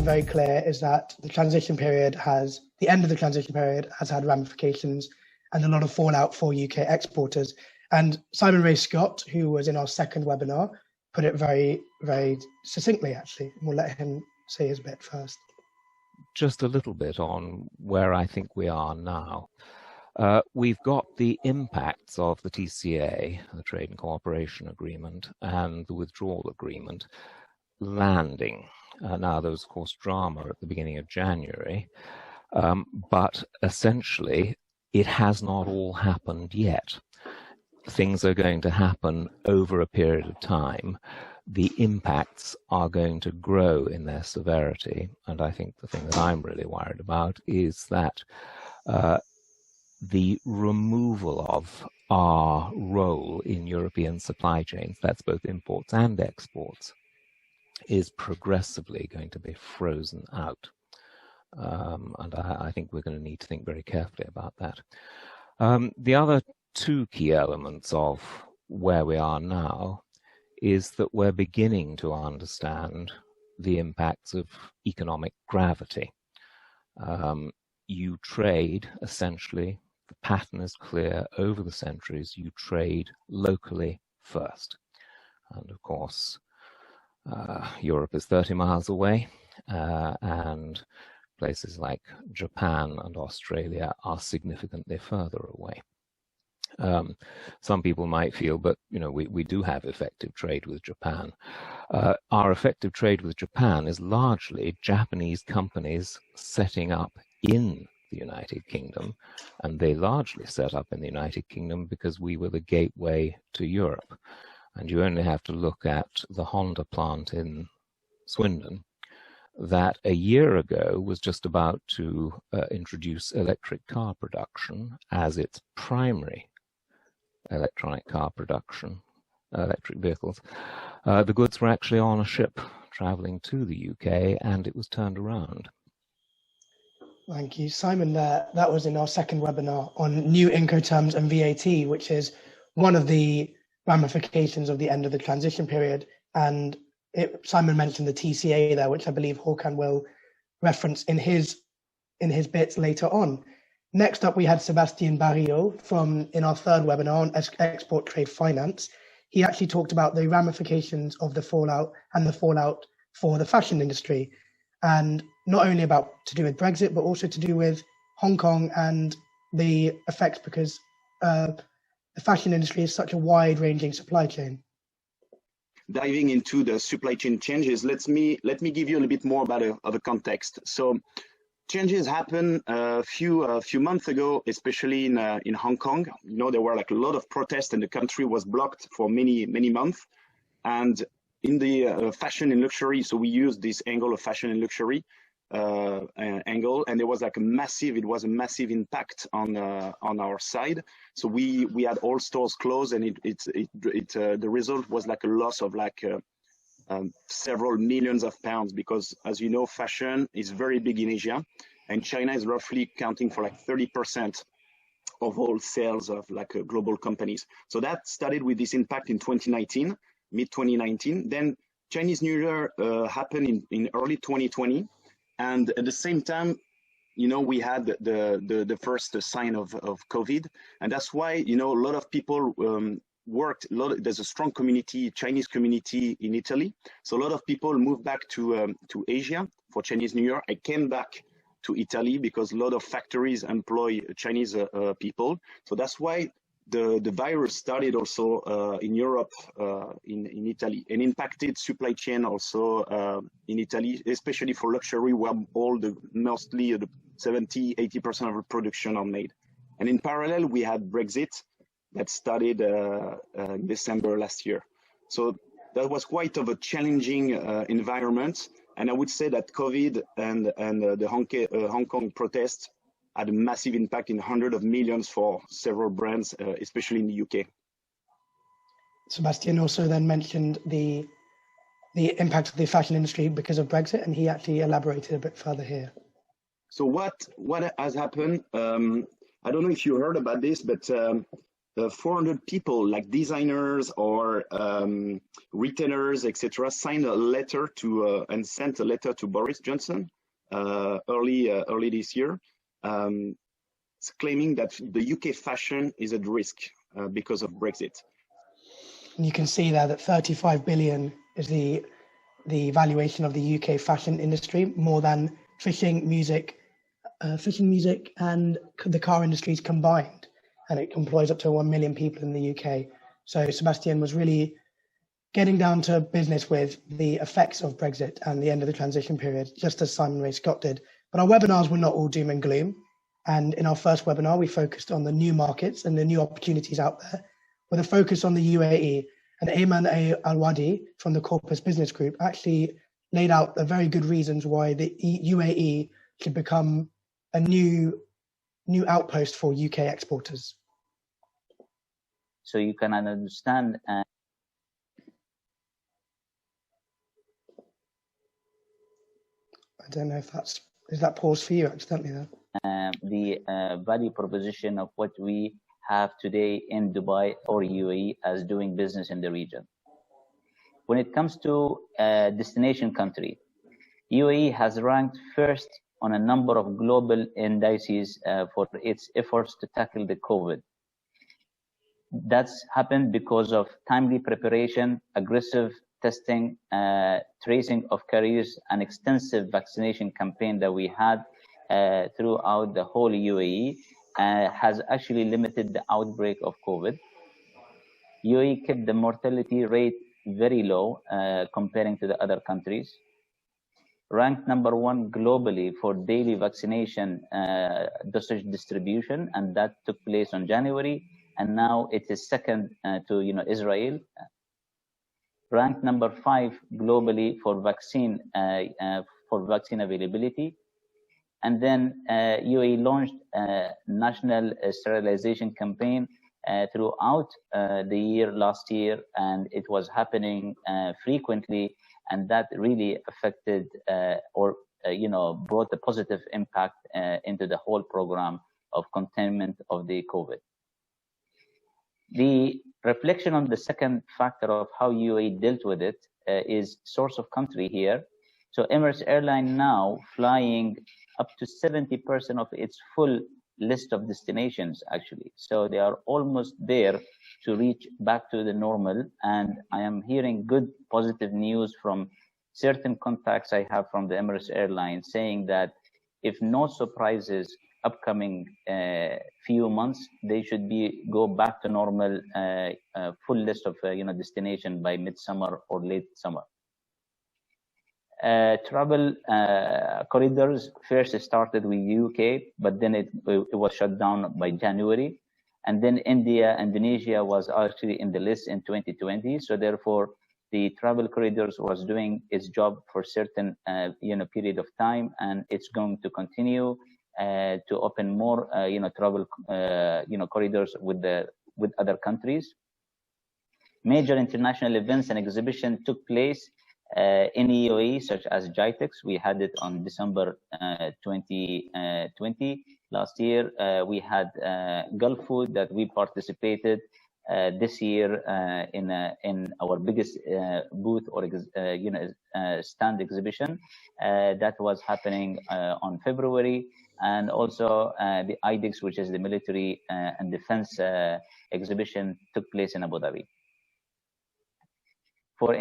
been very clear is that the end of the transition period has had ramifications and a lot of fallout for UK exporters. And Simon Ray Scott, who was in our second webinar, put it very, very succinctly, actually. We'll let him say his bit first. Just a little bit on where I think we are now. We've got the impacts of the TCA, the Trade and Cooperation Agreement, and the Withdrawal Agreement landing. Now, there was, of course, drama at the beginning of January, but essentially it has not all happened yet. Things are going to happen over a period of time. The impacts are going to grow in their severity, and I think the thing that I'm really worried about is that the removal of our role in European supply chains, that's both imports and exports, is progressively going to be frozen out. And I think we're going to need to think very carefully about that. The other two key elements of where we are now is that we're beginning to understand the impacts of economic gravity. You trade, essentially, the pattern is clear over the centuries, you trade locally first. And of course, Europe is 30 miles away, and places like Japan and Australia are significantly further away. Some people might feel, but we do have effective trade with Japan. Our effective trade with Japan is largely Japanese companies setting up in the United Kingdom, and they largely set up in the United Kingdom because we were the gateway to Europe. And you only have to look at the Honda plant in Swindon that a year ago was just about to introduce electric car production as its primary electronic car production, electric vehicles. The goods were actually on a ship traveling to the UK, and it was turned around. Thank you, Simon. That was in our second webinar on new Incoterms and VAT, which is one of the ramifications of the end of the transition period. And Simon mentioned the TCA there, which I believe Hakan will reference in his bits later on. Next up, we had Sebastian Barrio in our third webinar on export trade finance. He actually talked about the ramifications of the fallout for the fashion industry, and not only to do with Brexit, but also to do with Hong Kong and the effects, because the fashion industry is such a wide-ranging supply chain. Diving into the supply chain changes, let me give you a little bit more about of a context. So changes happened a few months ago, especially in Hong Kong. There were like a lot of protests, and the country was blocked for many months. And in the fashion and luxury, so we used this angle of fashion and luxury angle, and there was like a massive impact on our side. So we had all stores closed, and the result was like a loss of like several millions of pounds, because as you know, fashion is very big in Asia, and China is roughly accounting for like 30% of all sales of like global companies. So that started with this impact in 2019, mid 2019. Then Chinese New Year happened in early 2020, and at the same time, we had the first sign of COVID, and that's why a lot of people worked. There's a strong Chinese community in Italy, so a lot of people moved back to Asia for Chinese New Year. I came back to Italy because a lot of factories employ Chinese people, so that's why the virus started also in Europe, in Italy, and impacted supply chain also in Italy, especially for luxury, where mostly the 70-80% of the production are made. And in parallel, we had Brexit that started in December last year. So that was quite of a challenging environment. And I would say that COVID and the Hong Kong protests had a massive impact in hundreds of millions for several brands, especially in the UK. Sebastian also then mentioned the impact of the fashion industry because of Brexit, and he actually elaborated a bit further here. So what has happened? I don't know if you heard about this, but 400 people, like designers or retailers, etc., signed a letter to and sent a letter to Boris Johnson early this year, claiming that the UK fashion is at risk because of Brexit. And you can see there that 35 billion is the valuation of the UK fashion industry, more than fishing, music, and the car industries combined. And it employs up to 1 million people in the UK. So Sebastian was really getting down to business with the effects of Brexit and the end of the transition period, just as Simon Ray Scott did. But our webinars were not all doom and gloom. And in our first webinar, we focused on the new markets and the new opportunities out there, with a focus on the UAE. And Ayman Al-Wadi from the Corpus Business Group actually laid out the very good reasons why the UAE should become a new outpost for UK exporters. So you can understand. I don't know if is that pause for you accidentally there? The value proposition of what we have today in Dubai or UAE as doing business in the region. When it comes to destination country, UAE has ranked first on a number of global indices for its efforts to tackle the COVID. That's happened because of timely preparation, aggressive testing, tracing of carriers, and extensive vaccination campaign that we had throughout the whole UAE has actually limited the outbreak of COVID. UAE kept the mortality rate very low comparing to the other countries. Ranked number 1 globally for daily vaccination dosage distribution, and that took place on January, and now it is second to Israel. Ranked number 5 globally for vaccine availability. And then UAE launched a national sterilization campaign throughout the year last year, and it was happening frequently, and that really affected brought a positive impact into the whole program of containment of the COVID. The reflection on the second factor of how UAE dealt with it is source of country here. So Emirates Airline now flying up to 70% of its full list of destinations, actually. So they are almost there to reach back to the normal. And I am hearing good positive news from certain contacts I have from the Emirates Airline saying that if no surprises upcoming few months, they should go back to normal full list of destination by midsummer or late summer. Travel corridors first started with UK, but then it was shut down by January, and then Indonesia was actually in the list in 2020. So therefore, the travel corridors was doing its job for certain period of time, and it's going to continue to open more travel corridors with other countries. Major international events and exhibitions took place in UAE, such as GITEX. We had it on December 2020 last year. We had Gulf Food that we participated this year in our biggest booth or stand exhibition that was happening on February, and also the IDEX, which is the military and defense exhibition, took place in Abu Dhabi. For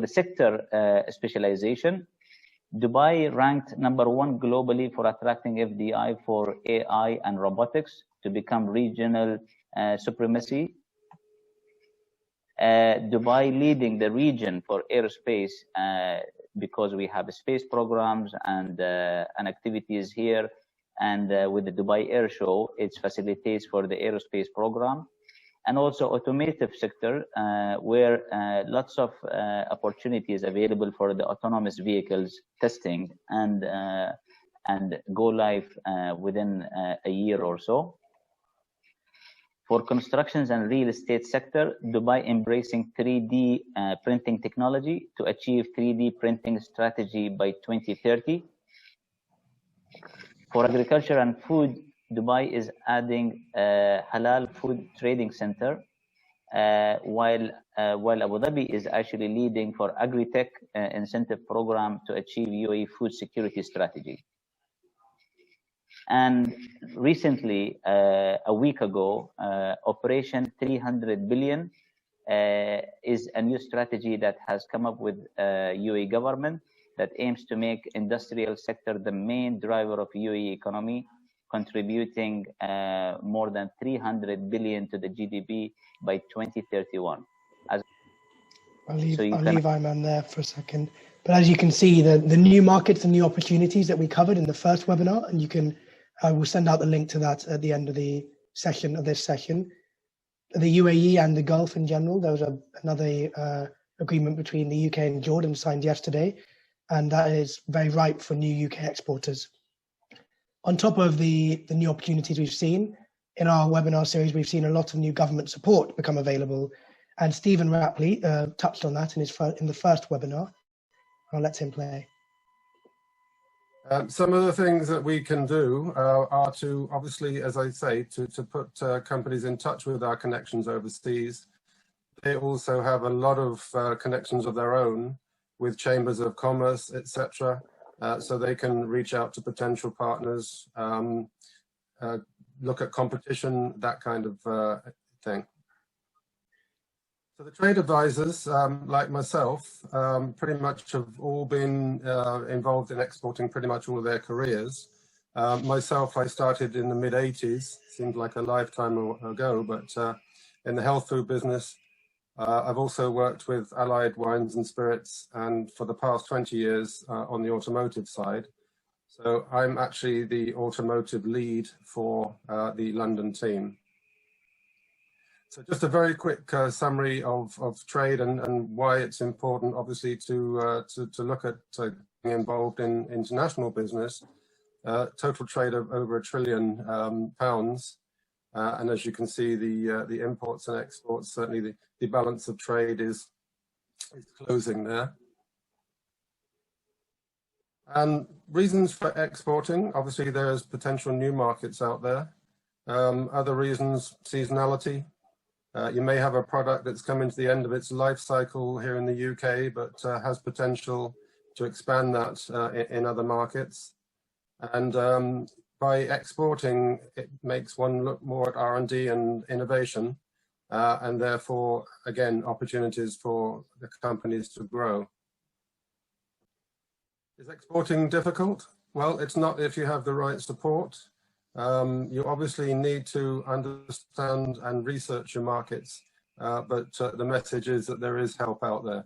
the sector specialization, Dubai ranked number 1 globally for attracting FDI for AI and robotics to become regional supremacy. Dubai leading the region for aerospace because we have space programs and activities here, and with the Dubai Air Show, it facilitates for the aerospace program. And also automotive sector, where lots of opportunities available for the autonomous vehicles testing and go live within a year or so. For constructions and real estate sector, Dubai embracing 3D printing technology to achieve 3D printing strategy by 2030. For agriculture and food, Dubai is adding a halal food trading center, while Abu Dhabi is actually leading for agri-tech incentive program to achieve UAE food security strategy. And recently, a week ago, Operation 300 billion is a new strategy that has come up with UAE government that aims to make industrial sector the main driver of UAE economy, contributing more than 300 billion to the GDP by 2031. I'll leave Ayman there for a second. But as you can see, the new markets and new opportunities that we covered in the first webinar, and you can, we'll send out the link to that at the end of the session, of this session. The UAE and the Gulf in general, there was another agreement between the UK and Jordan signed yesterday, and that is very ripe for new UK exporters. On top of the new opportunities we've seen, in our webinar series, we've seen a lot of new government support become available. And Stephen Rapley touched on that in the first webinar. I'll let him play. Some of the things that we can do are to, obviously, as I say, to put companies in touch with our connections overseas. They also have a lot of connections of their own with chambers of commerce, etc. So they can reach out to potential partners, look at competition, that kind of thing. So the trade advisors, like myself, pretty much have all been involved in exporting pretty much all of their careers. Myself, I started in the mid-80s, seemed like a lifetime ago, but in the health food business, I've also worked with Allied Wines and Spirits, and for the past 20 years on the automotive side. So I'm actually the automotive lead for the London team. So just a very quick summary of trade and why it's important, obviously, to look at being involved in international business. Total trade of over £1 trillion, and as you can see, the imports and exports, certainly the balance of trade is closing there. And reasons for exporting, obviously there's potential new markets out there. Other reasons, seasonality. You may have a product that's coming to the end of its life cycle here in the UK, but has potential to expand that in other markets. And by exporting, it makes one look more at R&D and innovation, and therefore, again, opportunities for the companies to grow. Is exporting difficult? Well, it's not if you have the right support. You obviously need to understand and research your markets, but the message is that there is help out there.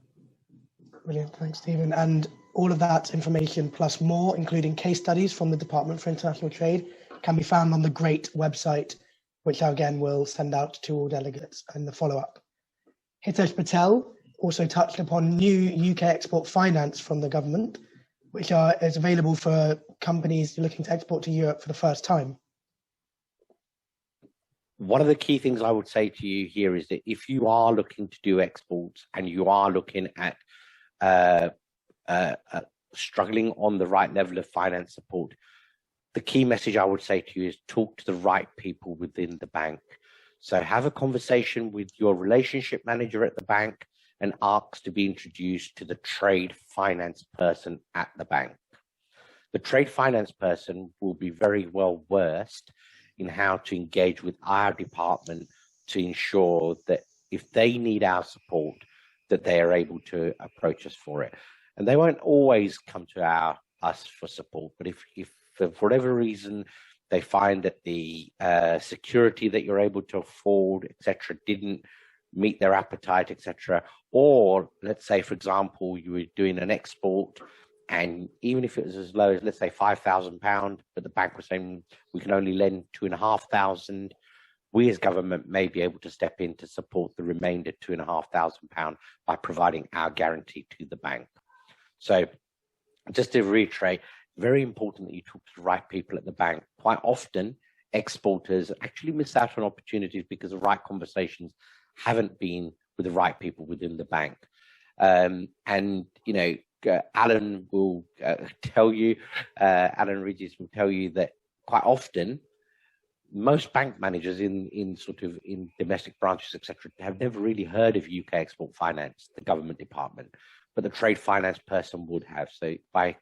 Brilliant, thanks, Stephen. And all of that information plus more, including case studies from the Department for International Trade, can be found on the GREAT website, which again will send out to all delegates in the follow-up. Hitesh Patel also touched upon new UK export finance from the government, which is available for companies looking to export to Europe for the first time. One of the key things I would say to you here is that if you are looking to do exports and you are looking at struggling on the right level of finance support, the key message I would say to you is talk to the right people within the bank. So have a conversation with your relationship manager at the bank and ask to be introduced to the trade finance person at the bank. The trade finance person will be very well versed in how to engage with our department to ensure that if they need our support, that they are able to approach us for it. And they won't always come to us for support, but if for whatever reason they find that the security that you're able to afford, etc., didn't meet their appetite, etc., or let's say, for example, you were doing an export, and even if it was as low as, let's say, £5,000, but the bank was saying we can only lend £2,500, we as government may be able to step in to support the remainder £2,500 by providing our guarantee to the bank. So just to reiterate, very important that you talk to the right people at the bank. Quite often, exporters actually miss out on opportunities because the right conversations haven't been with the right people within the bank. And, you know, Alan will tell you, Alan Ridges will tell you that quite often most bank managers in domestic branches, etc., have never really heard of UK Export Finance, the government department, but the trade finance person would have. So by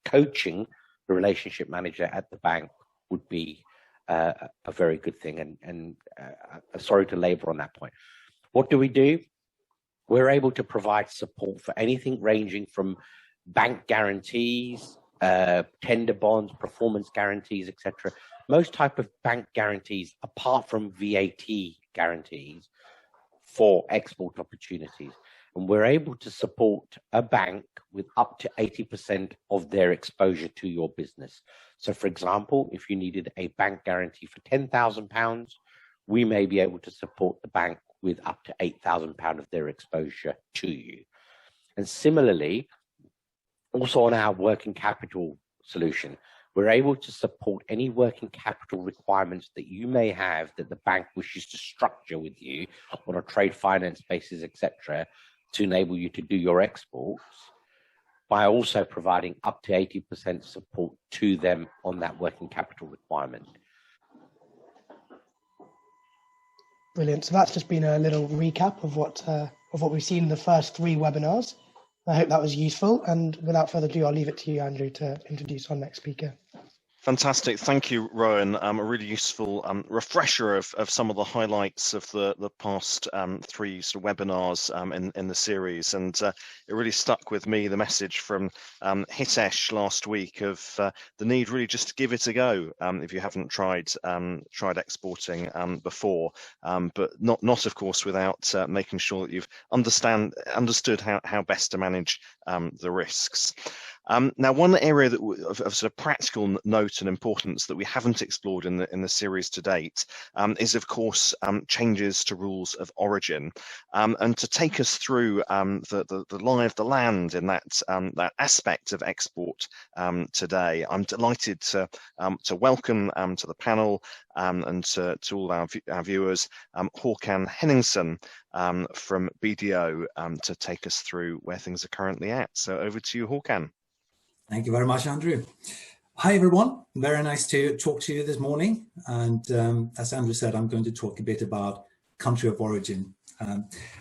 coaching the relationship manager at the bank would be a very good thing. And sorry to labor on that point. What do? We're able to provide support for anything ranging from bank guarantees, tender bonds, performance guarantees, etc. Most type of bank guarantees, apart from VAT guarantees for export opportunities. And we're able to support a bank with up to 80% of their exposure to your business. So for example, if you needed a bank guarantee for £10,000, we may be able to support the bank with up to £8,000 of their exposure to you. And similarly, also on our working capital solution, we're able to support any working capital requirements that you may have that the bank wishes to structure with you on a trade finance basis, etc., to enable you to do your exports, by also providing up to 80% support to them on that working capital requirement. Brilliant. So that's just been a little recap of what we've seen in the first 3 webinars. I hope that was useful. And without further ado, I'll leave it to you, Andrew, to introduce our next speaker. Fantastic. Thank you, Rohan. A really useful refresher of some of the highlights of the past 3 sort of webinars in the series. And it really stuck with me, the message from Hitesh last week of the need really just to give it a go if you haven't tried exporting before, but not of course without making sure that you've understood how best to manage the risks. Now, one area that of sort of practical note and importance that we haven't explored in the series to date is, of course, changes to rules of origin. And to take us through the lie of the land in that aspect of export today, I'm delighted to welcome to the panel and to all our viewers, Hakan Henningsson from BDO to take us through where things are currently at. So over to you, Hakan. Thank you very much, Andrew. Hi, everyone. Very nice to talk to you this morning. And as Andrew said, I'm going to talk a bit about country of origin.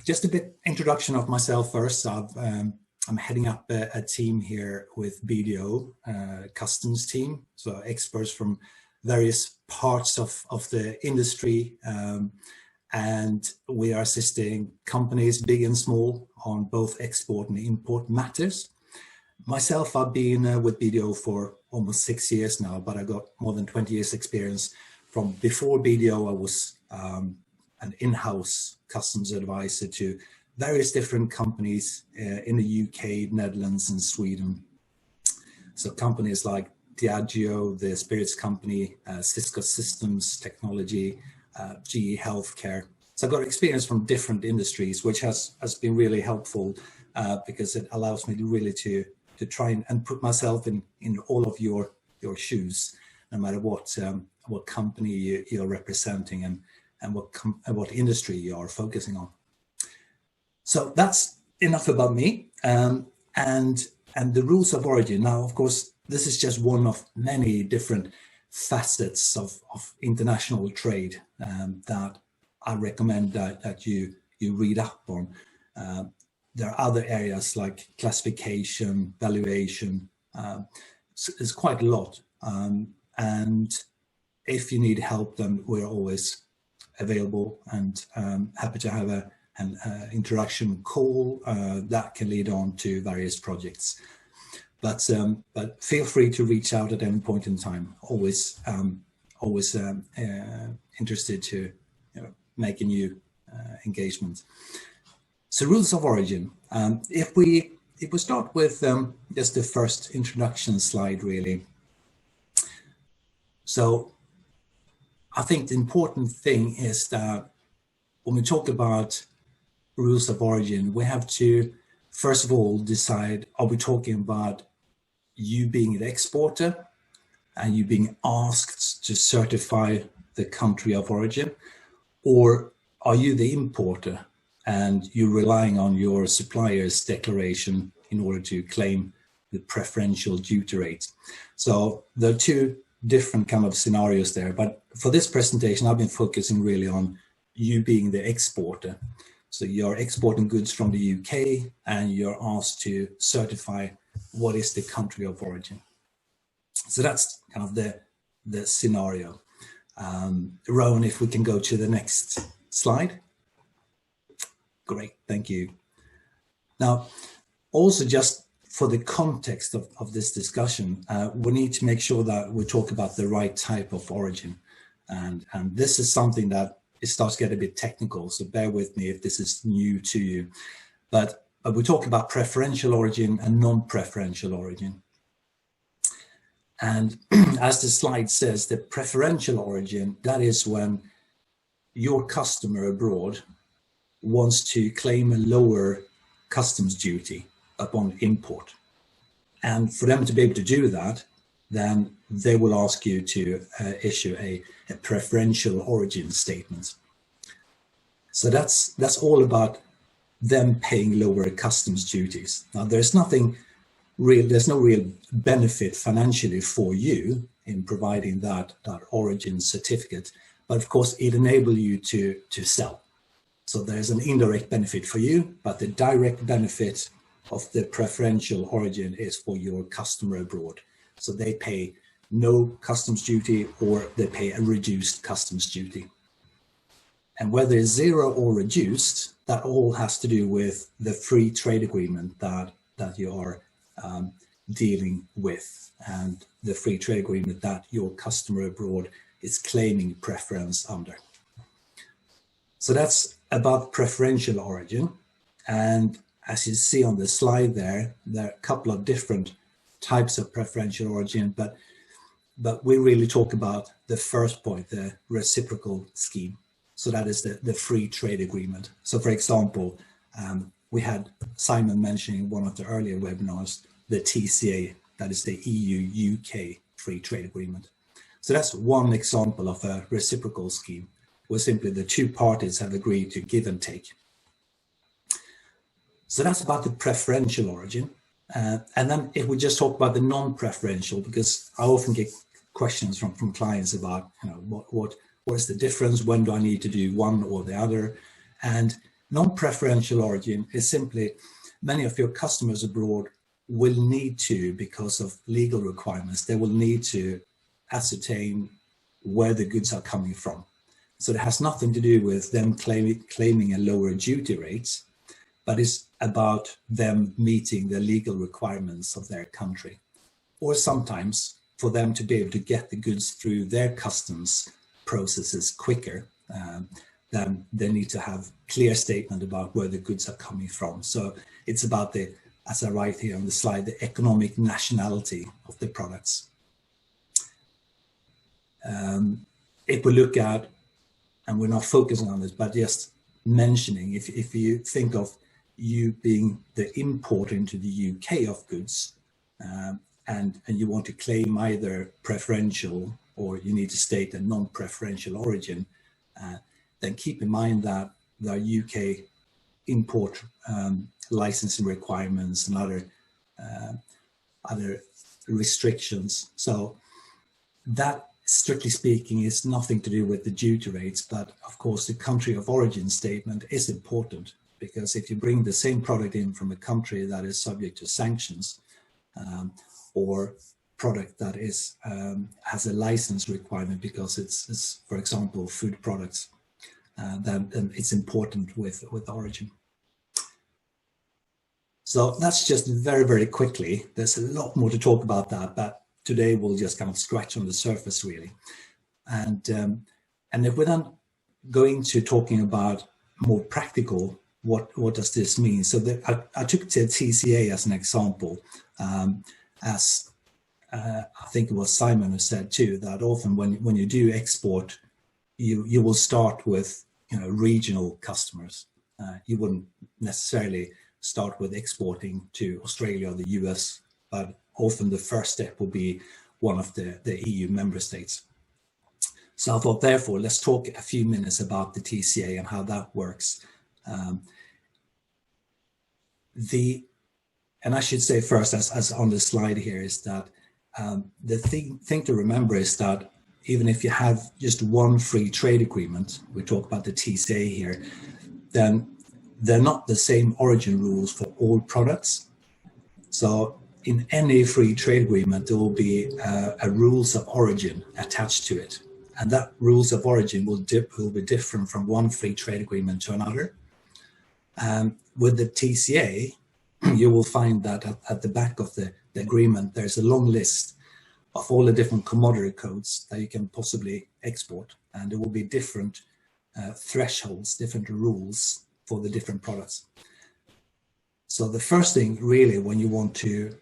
Just a bit introduction of myself first. I'm heading up a team here with BDO, customs team, so experts from various parts of the industry. And we are assisting companies, big and small, on both export and import matters. Myself, I've been with BDO for almost 6 years now, but I got more than 20 years experience. From before BDO, I was an in-house customs advisor to various different companies in the UK, Netherlands and Sweden. So companies like Diageo, the spirits company, Cisco Systems Technology, GE Healthcare. So I've got experience from different industries, which has been really helpful because it allows me to really to try and put myself in all of your shoes, no matter what company you're representing and what industry you are focusing on. So that's enough about me and the rules of origin. Now, of course, this is just one of many different facets of international trade that I recommend that you read up on. There are other areas like classification, valuation. It's quite a lot. And if you need help, then we're always available and happy to have an introduction call that can lead on to various projects. But feel free to reach out at any point in time. Always interested to make a new engagement. So rules of origin. If we start with just the first introduction slide, really. So I think the important thing is that when we talk about rules of origin, we have to first of all decide: are we talking about you being an exporter and you being asked to certify the country of origin, or are you the importer and you're relying on your supplier's declaration in order to claim the preferential duty rate? So there are two different kind of scenarios there, but for this presentation, I've been focusing really on you being the exporter. So you're exporting goods from the UK and you're asked to certify what is the country of origin. So that's kind of the scenario. Rohan, if we can go to the next slide. Great, thank you. Now, also just for the context of this discussion, we need to make sure that we talk about the right type of origin. And this is something that it starts to get a bit technical, so bear with me if this is new to you. But we talk about preferential origin and non-preferential origin. And as the slide says, the preferential origin, that is when your customer abroad wants to claim a lower customs duty upon import. And for them to be able to do that, then they will ask you to issue a preferential origin statement. So that's all about them paying lower customs duties. Now there's nothing real, there's no real benefit financially for you in providing that origin certificate, but of course it enables you to sell. So there's an indirect benefit for you, but the direct benefit of the preferential origin is for your customer abroad. So they pay no customs duty or they pay a reduced customs duty. And whether it's zero or reduced, that all has to do with the free trade agreement that you are dealing with, and the free trade agreement that your customer abroad is claiming preference under. So that's about preferential origin. And as you see on the slide there are a couple of different types of preferential origin, but we really talk about the first point, the reciprocal scheme. So that is the free trade agreement. So for example, we had Simon mentioning one of the earlier webinars, the TCA, that is the EU-UK free trade agreement. So that's one example of a reciprocal scheme, where simply the two parties have agreed to give and take. So that's about the preferential origin. And then if we just talk about the non-preferential, because I often get questions from clients about, what is the difference? When do I need to do one or the other? And non-preferential origin is simply many of your customers abroad will need to, because of legal requirements, they will need to ascertain where the goods are coming from. So it has nothing to do with them claiming a lower duty rates, but it's about them meeting the legal requirements of their country. Or sometimes for them to be able to get the goods through their customs processes quicker, then they need to have clear statement about where the goods are coming from. So it's about the, as I write here on the slide, the economic nationality of the products. If we look at, and we're not focusing on this, but just mentioning, if you think of you being the importer into the UK of goods, and you want to claim either preferential or you need to state a non-preferential origin, then keep in mind that there are UK import licensing requirements and other restrictions. So that, strictly speaking, is nothing to do with the duty rates, but of course the country of origin statement is important, because if you bring the same product in from a country that is subject to sanctions, or product that is has a license requirement because it's for example food products, then it's important with origin. So that's just very, very quickly. There's a lot more to talk about that, but today we'll just kind of scratch on the surface really. And if we're then going to talking about more practical, what does this mean? So I took the TCA as an example, as I think it was Simon who said too, that often when you do export, you will start with regional customers. You wouldn't necessarily start with exporting to Australia or the US, but often the first step will be one of the EU member states. So I thought, therefore, let's talk a few minutes about the TCA and how that works. And I should say first, as on the slide here, is that the thing to remember is that even if you have just one free trade agreement, we talk about the TCA here, then they're not the same origin rules for all products. So in any free trade agreement, there will be a rules of origin attached to it. And that rules of origin will be different from one free trade agreement to another. With the TCA, you will find that at the back of the agreement, there's a long list of all the different commodity codes that you can possibly export. And there will be different thresholds, different rules for the different products. So the first thing really when you want to,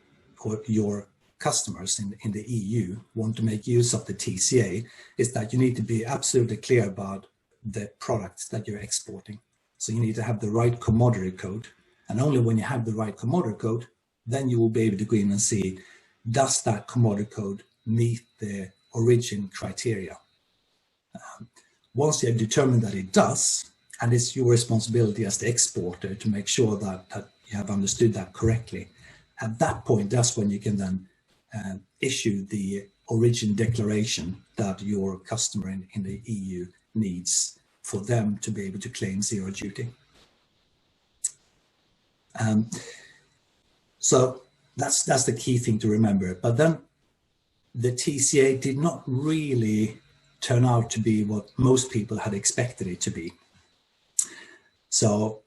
or your customers in the EU want to make use of the TCA, is that you need to be absolutely clear about the products that you're exporting. So you need to have the right commodity code. And only when you have the right commodity code, then you will be able to go in and see, does that commodity code meet the origin criteria? Once you have determined that it does, and it's your responsibility as the exporter to make sure that you have understood that correctly, at that point, that's when you can then issue the origin declaration that your customer in the EU needs for them to be able to claim zero duty. So that's the key thing to remember. But then the TCA did not really turn out to be what most people had expected it to be. So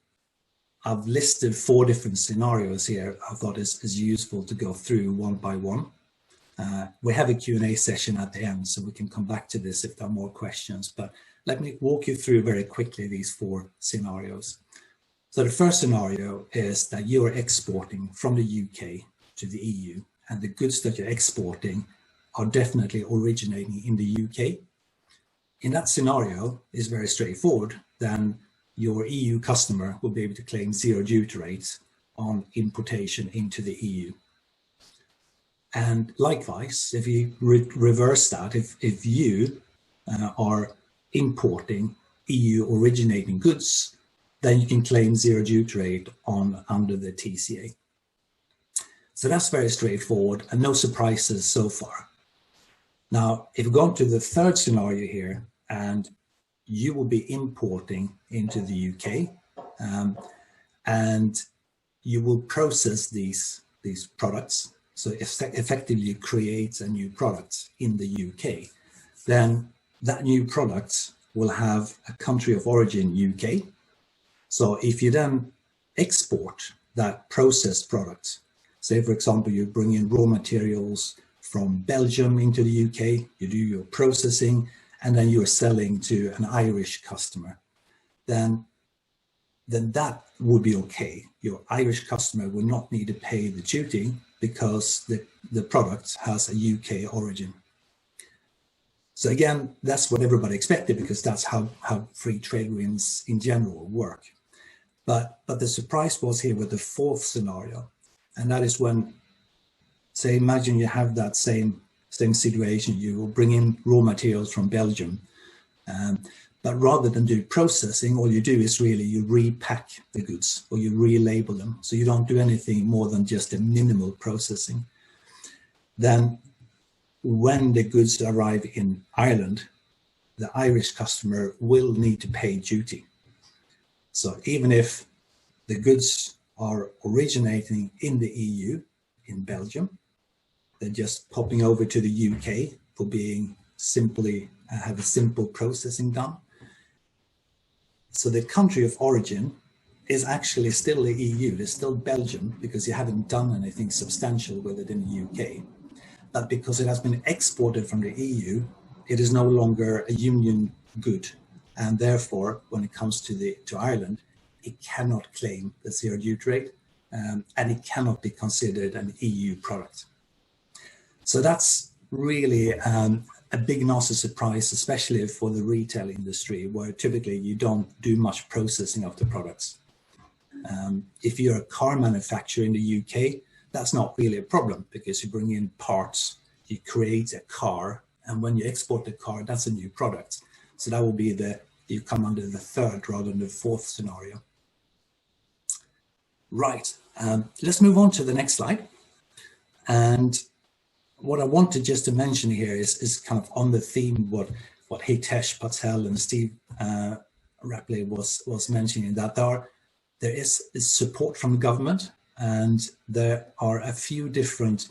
I've listed 4 different scenarios here I thought is useful to go through one by one. We have a Q&A session at the end, so we can come back to this if there are more questions, but let me walk you through very quickly these 4 scenarios. So the first scenario is that you're exporting from the UK to the EU, and the goods that you're exporting are definitely originating in the UK. In that scenario, it's very straightforward. Then your EU customer will be able to claim zero duty rates on importation into the EU. And likewise, if you reverse that, if you are importing EU originating goods, then you can claim zero duty rate under the TCA. So that's very straightforward and no surprises so far. Now, if we go on to the third scenario here, and you will be importing into the UK, and you will process these products. So effectively create a new product in the UK. Then that new product will have a country of origin UK. So if you then export that processed product, say for example, you bring in raw materials from Belgium into the UK, you do your processing, and then you're selling to an Irish customer, then that would be okay. Your Irish customer will not need to pay the duty because the product has a UK origin. So again, that's what everybody expected because that's how free trade agreements in general work. But the surprise was here with the fourth scenario, and that is when, say, imagine you have that same situation. You will bring in raw materials from Belgium, but rather than do processing, all you do is really you repack the goods or you relabel them. So you don't do anything more than just a minimal processing. Then when the goods arrive in Ireland, the Irish customer will need to pay duty. So even if the goods are originating in the EU, in Belgium, they're just popping over to the UK for being simply have a simple processing done. So the country of origin is actually still the EU, it's still Belgium, because you haven't done anything substantial with it in the UK. But because it has been exported from the EU, it is no longer a union good. And therefore, when it comes to Ireland, it cannot claim the zero duty rate, and it cannot be considered an EU product. So that's really a big nasty surprise, especially for the retail industry, where typically you don't do much processing of the products. If you're a car manufacturer in the UK, that's not really a problem because you bring in parts, you create a car, and when you export the car, that's a new product. So that will be you come under the third rather than the fourth scenario. Right, let's move on to the next slide. And what I wanted just to mention here is kind of on the theme what Hitesh Patel and Steve Rapley was mentioning, that there is support from the government, and there are a few different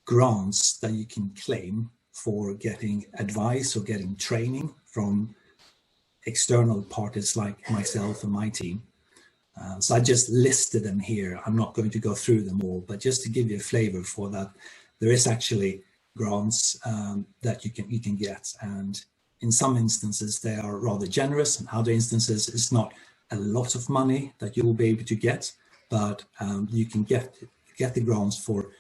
grants that you can claim for getting advice or getting training from external parties like myself and my team. So I just listed them here. I'm not going to go through them all, but just to give you a flavor for that, there is actually grants that you can get, and in some instances they are rather generous, and other instances it's not a lot of money that you will be able to get, but you can get the grants for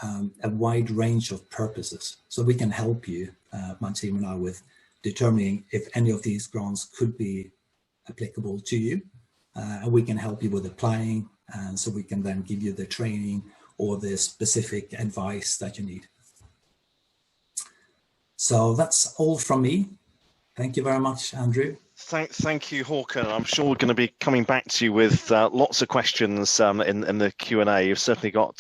a wide range of purposes. So we can help you, my team and I, with determining if any of these grants could be applicable to you, and we can help you with applying, and so we can then give you the training or the specific advice that you need. So that's all from me. Thank you very much, Andrew. Thank you, Hakan. I'm sure we're going to be coming back to you with lots of questions in the Q&A. You've certainly got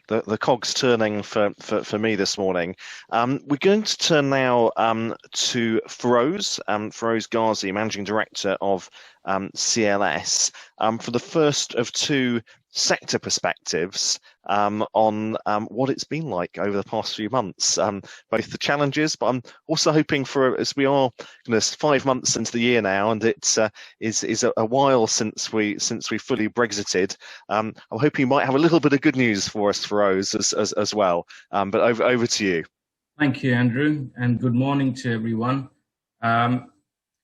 the cogs turning for me this morning. We're going to turn now to Ferose, Ferose Gazi, Managing Director of CLS, for the first of two sector perspectives on what it's been like over the past few months, both the challenges, but I'm also hoping for, as we are 5 months into the year now, and it is a while since we fully Brexited. I'm hoping you might have a little bit of good news for us, Ferose, as well. But over to you. Thank you, Andrew, and good morning to everyone.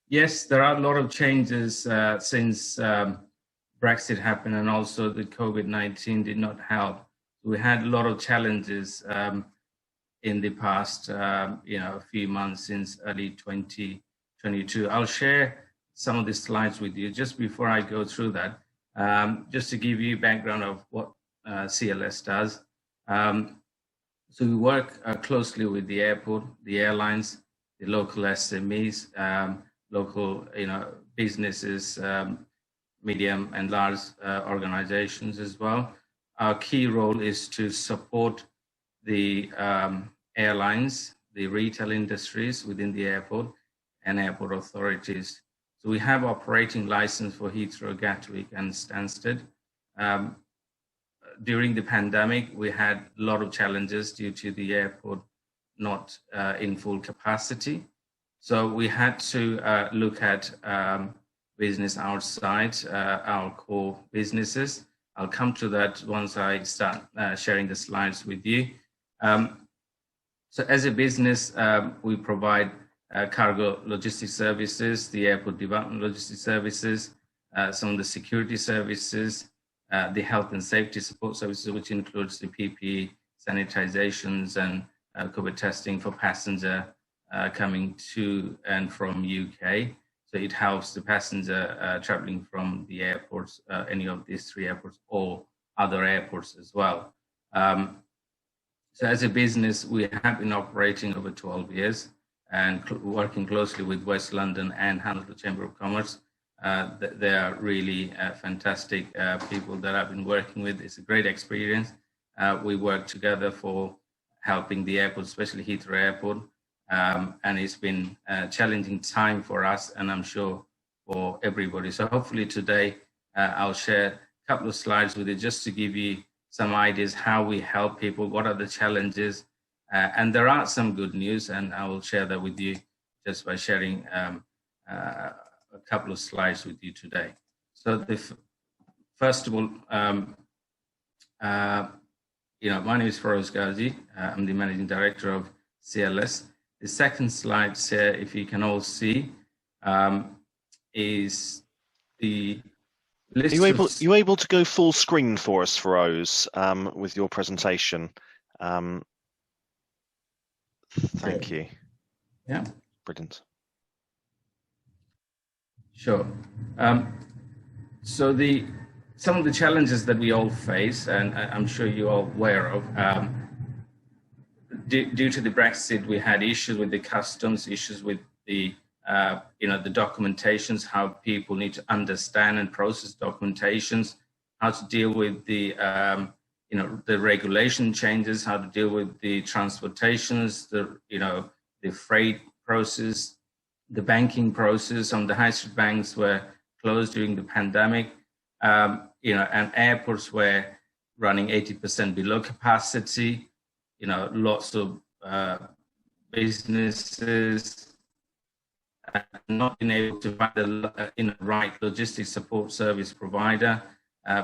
Yes, there are a lot of changes since Brexit happened, and also the COVID-19 did not help. We had a lot of challenges in the past, a few months since early 2022. I'll share some of the slides with you. Just before I go through that, just to give you background of what CLS does. So we work closely with the airport, the airlines, the local SMEs, local businesses, medium and large organizations as well. Our key role is to support the airlines, the retail industries within the airport, and airport authorities. So we have operating license for Heathrow, Gatwick, and Stansted. During the pandemic, we had a lot of challenges due to the airport not in full capacity. So we had to look at business outside our core businesses. I'll come to that once I start sharing the slides with you. So as a business, we provide cargo logistics services, the airport development logistics services, some of the security services, the health and safety support services, which includes the PPE, sanitizations, and COVID testing for passenger coming to and from UK. So it helps the passenger traveling from the airports, any of these three airports, or other airports as well. So as a business, we have been operating over 12 years and working closely with West London and Hounslow Chamber of Commerce. They are really fantastic people that I've been working with. It's a great experience. We work together for helping the airport, especially Heathrow Airport. And it's been a challenging time for us, and I'm sure for everybody. So hopefully today I'll share a couple of slides with you just to give you some ideas how we help people, what are the challenges, and there are some good news, and I will share that with you just by sharing a couple of slides with you today. So first of all, my name is Ferose Gazi. I'm the Managing Director of CLS. The second slide here, if you can all see, is the list. Are you able to go full screen for us, Ferose, with your presentation? Thank you. Yeah. Brilliant. Sure. So some of the challenges that we all face, and I'm sure you're all aware of, due to the Brexit, we had issues with the customs, issues with the the documentations, how people need to understand and process documentations, how to deal with the the regulation changes, how to deal with the transportations, the freight process, the banking process. Some of the high street banks were closed during the pandemic, and airports were running 80% below capacity. Lots of businesses not being able to find the right logistics support service provider.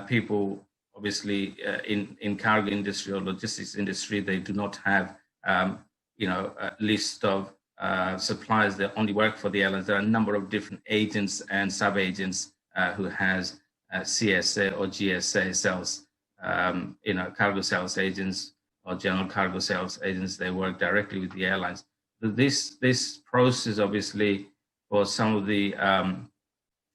People obviously in cargo industry or logistics industry, they do not have a list of suppliers that only work for the airlines. There are a number of different agents and sub-agents who has CSA or GSA sales, cargo sales agents or general cargo sales agents. They work directly with the airlines. This process, obviously, for some of the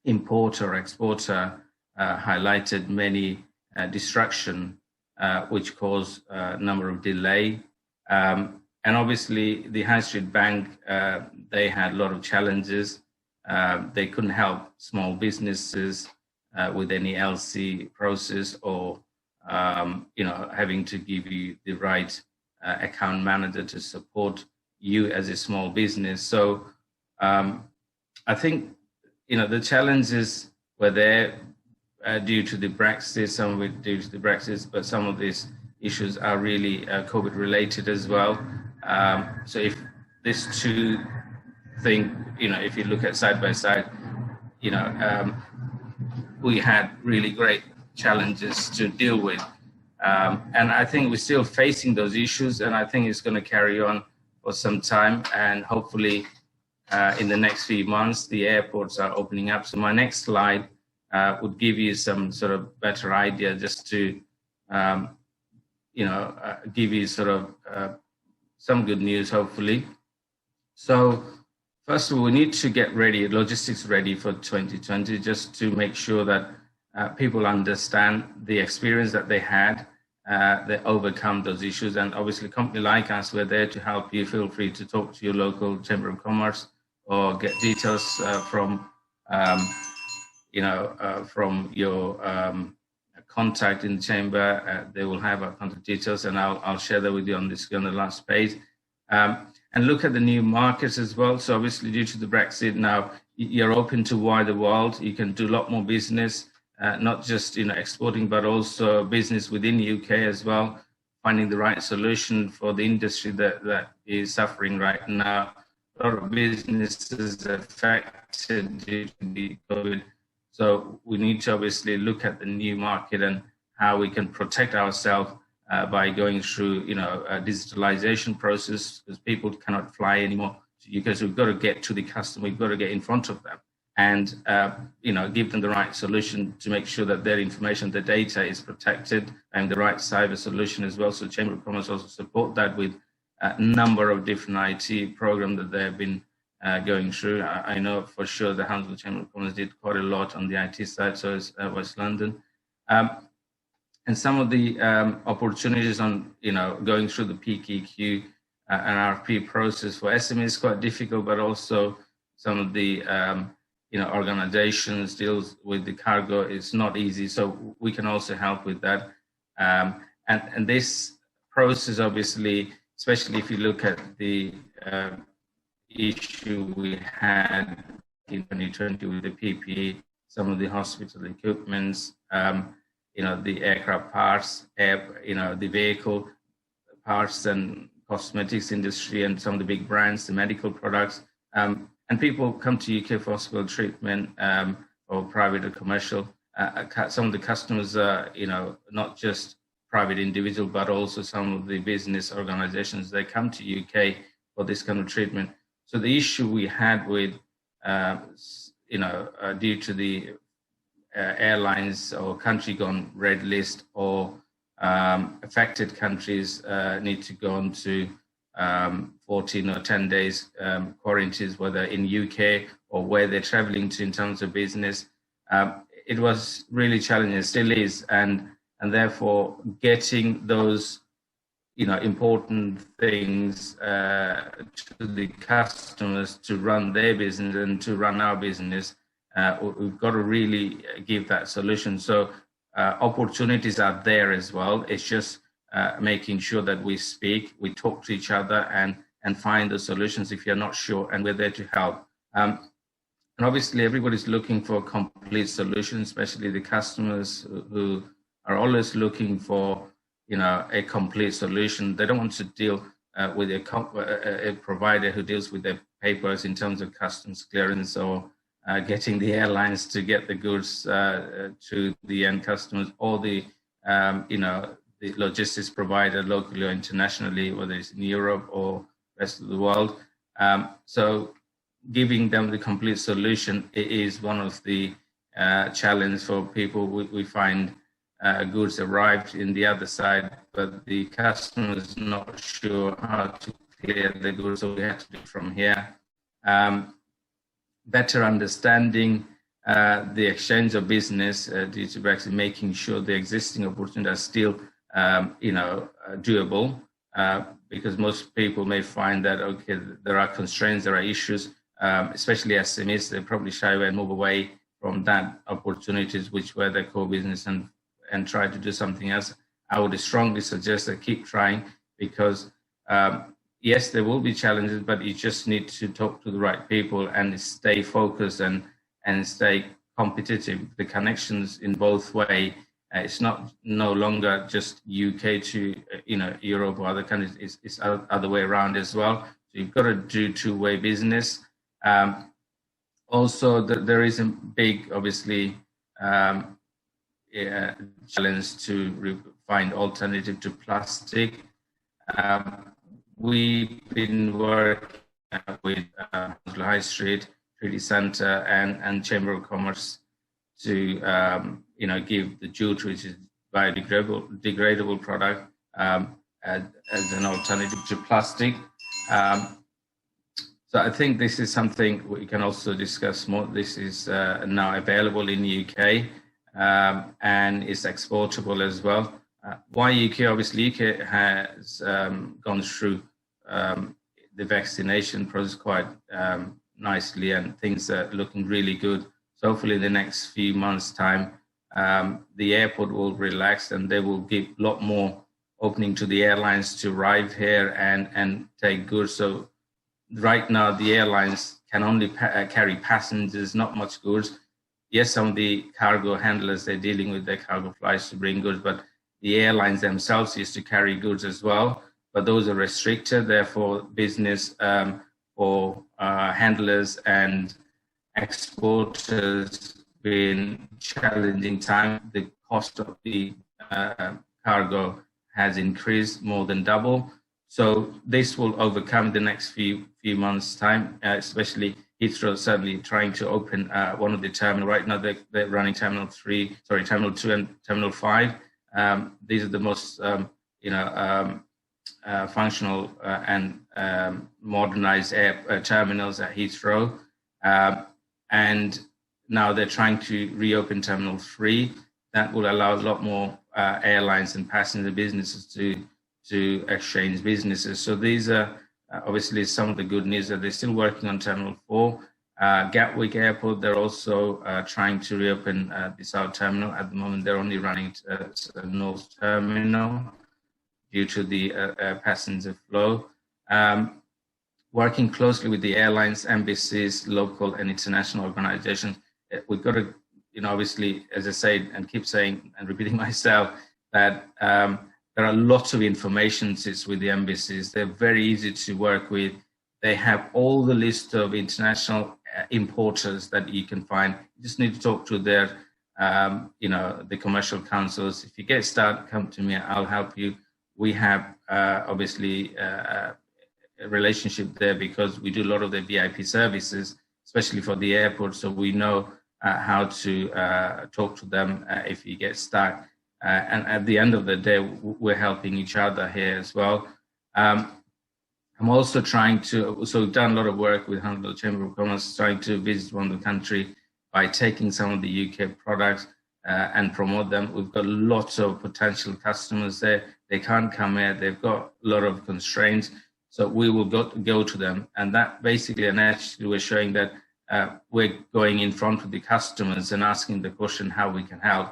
importer, exporter, highlighted many disruption, which caused a number of delay. And obviously, the high street bank, they had a lot of challenges. They couldn't help small businesses with any LC process or, having to give you the right account manager to support you as a small business. So I think, the challenges were there due to the Brexit, some of it due to the Brexit, but some of these issues are really COVID related as well. So if these two things, if you look at side by side, we had really great challenges to deal with. And I think we're still facing those issues, and I think it's going to carry on for some time, and hopefully in the next few months, the airports are opening up. So my next slide would give you some sort of better idea, just to, give you sort of some good news, hopefully. So first of all, we need to get ready, logistics ready for 2020, just to make sure that people understand the experience that they had, they overcome those issues. And obviously, a company like us, we're there to help you. Feel free to talk to your local Chamber of Commerce or get details from your contact in the chamber. They will have our contact details, and I'll share that with you on the last page. And look at the new markets as well. So obviously, due to the Brexit, now you're open to wider world. You can do a lot more business, not just exporting, but also business within the UK as well. Finding the right solution for the industry that is suffering right now. A lot of businesses affected due to the COVID. So we need to obviously look at the new market and how we can protect ourselves by going through, a digitalization process, because people cannot fly anymore. Because we've got to get to the customer, we've got to get in front of them, and give them the right solution to make sure that their information, their data is protected, and the right cyber solution as well. So Chamber of Commerce also support that with a number of different IT programs that they have been going through. I know for sure the Hounslow Chamber of Commerce did quite a lot on the IT side, so is West London. And some of the opportunities on, going through the PQQ and RFP process for SMEs is quite difficult, but also some of the, organizations deals with the cargo is not easy. So we can also help with that. And this process, obviously, especially if you look at the issue we had in 2020 with the PPE, some of the hospital equipments, the aircraft parts, the vehicle parts and cosmetics industry, and some of the big brands, the medical products. And people come to UK for hospital treatment or private or commercial. Some of the customers are, not just private individual, but also some of the business organizations, they come to UK for this kind of treatment. So the issue we had with, due to the airlines or country gone red list, or affected countries need to go on to 14 or 10 days quarantines, whether in UK or where they're traveling to in terms of business. It was really challenging, still is, and therefore getting those important things to the customers to run their business and to run our business, we've got to really give that solution. So opportunities are there as well. It's just making sure that we speak, we talk to each other, and find the solutions if you're not sure, and we're there to help. And obviously, everybody's looking for a complete solution, especially the customers who are always looking for, a complete solution. They don't want to deal with a provider who deals with their papers in terms of customs clearance or getting the airlines to get the goods to the end customers, or the the logistics provider locally or internationally, whether it's in Europe or rest of the world. So giving them the complete solution is one of the challenges for people. We find goods arrived in the other side, but the customer is not sure how to clear the goods, so we have to do it from here. Better understanding the exchange of business due to Brexit, making sure the existing opportunities are still, doable, because most people may find that, okay, there are constraints, there are issues, especially SMEs, they probably shy away and move away from that opportunities, which were their core business, and try to do something else. I would strongly suggest that keep trying, because yes, there will be challenges, but you just need to talk to the right people and stay focused and stay competitive. The connections in both ways. It's no longer just UK to Europe or other countries. It's other way around as well. So you've got to do two-way business. Also, there is a big, obviously, challenge to find alternative to plastic. We've been working with High Street, Treaty Centre, and Chamber of Commerce to give the jute, which is biodegradable product, as an alternative to plastic. So I think this is something we can also discuss more. This is now available in the UK and is exportable as well. Why UK? Obviously, UK has gone through the vaccination process quite nicely, and things are looking really good. So hopefully in the next few months' time, the airport will relax and they will give a lot more opening to the airlines to arrive here and take goods. So right now, the airlines can only carry passengers, not much goods. Yes, some of the cargo handlers, they're dealing with their cargo flights to bring goods, but the airlines themselves used to carry goods as well, but those are restricted. Therefore, business for handlers and exporters been challenging time. The cost of the cargo has increased more than double. So this will overcome the next few months' time, especially Heathrow certainly trying to open one of the terminals. Right now they're running Terminal 2 and Terminal 5. These are the most functional and modernized terminals at Heathrow. And now they're trying to reopen Terminal 3. That will allow a lot more airlines and passenger businesses to exchange businesses. So these are obviously some of the good news that they're still working on Terminal 4. Gatwick Airport, they're also trying to reopen the South Terminal. At the moment, they're only running North Terminal due to the passenger flow. Working closely with the airlines, embassies, local and international organizations, we've got to, obviously, as I say, and keep saying and repeating myself, that there are lots of information sits with the embassies. They're very easy to work with. They have all the list of international importers that you can find. You just need to talk to their, the commercial councils. If you get started, come to me, I'll help you. We have, obviously, a relationship there because we do a lot of the VIP services, especially for the airport. So we know how to talk to them if you get stuck. And at the end of the day, we're helping each other here as well. I'm also trying to, so we've done a lot of work with Honourable Chamber of Commerce, trying to visit one of the country by taking some of the UK products and promote them. We've got lots of potential customers there. They can't come here. They've got a lot of constraints. So we will go to them. And that basically, and actually we're showing that we're going in front of the customers and asking the question how we can help.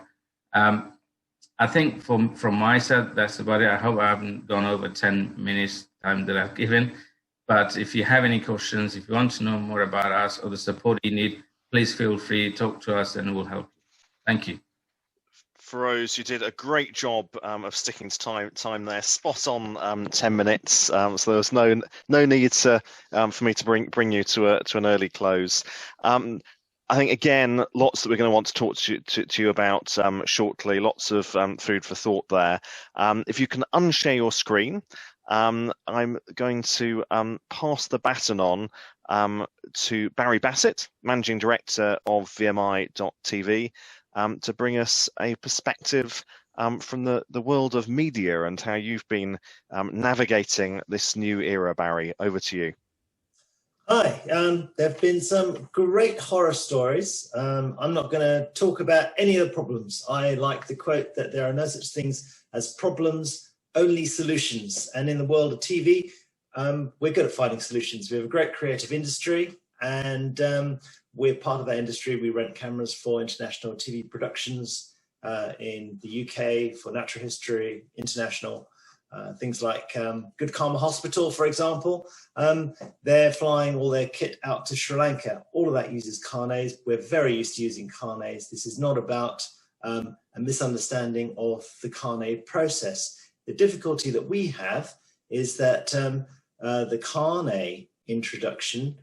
I think from my side, that's about it. I hope I haven't gone over 10 minutes time that I've given. But if you have any questions, if you want to know more about us or the support you need, please feel free to talk to us and we'll help you. Thank you. Ferose, you did a great job of sticking to time there. Spot on 10 minutes. So there was no need to for me to bring you to an early close. I think again, lots that we're going to want to talk to you about shortly. Lots of food for thought there. If you can unshare your screen, I'm going to pass the baton on to Barry Bassett, Managing Director of VMI.tv, to bring us a perspective from the world of media and how you've been navigating this new era. Barry, over to you. Hi, there have been some great horror stories. I'm not going to talk about any of the problems. I like the quote that there are no such things as problems, only solutions. And in the world of TV, we're good at finding solutions. We have a great creative industry, and we're part of that industry. We rent cameras for international TV productions in the UK, for Natural History International. Things like Good Karma Hospital, for example, they're flying all their kit out to Sri Lanka. All of that uses carnets. We're very used to using carnets. This is not about a misunderstanding of the carnet process. The difficulty that we have is that the carnet introduction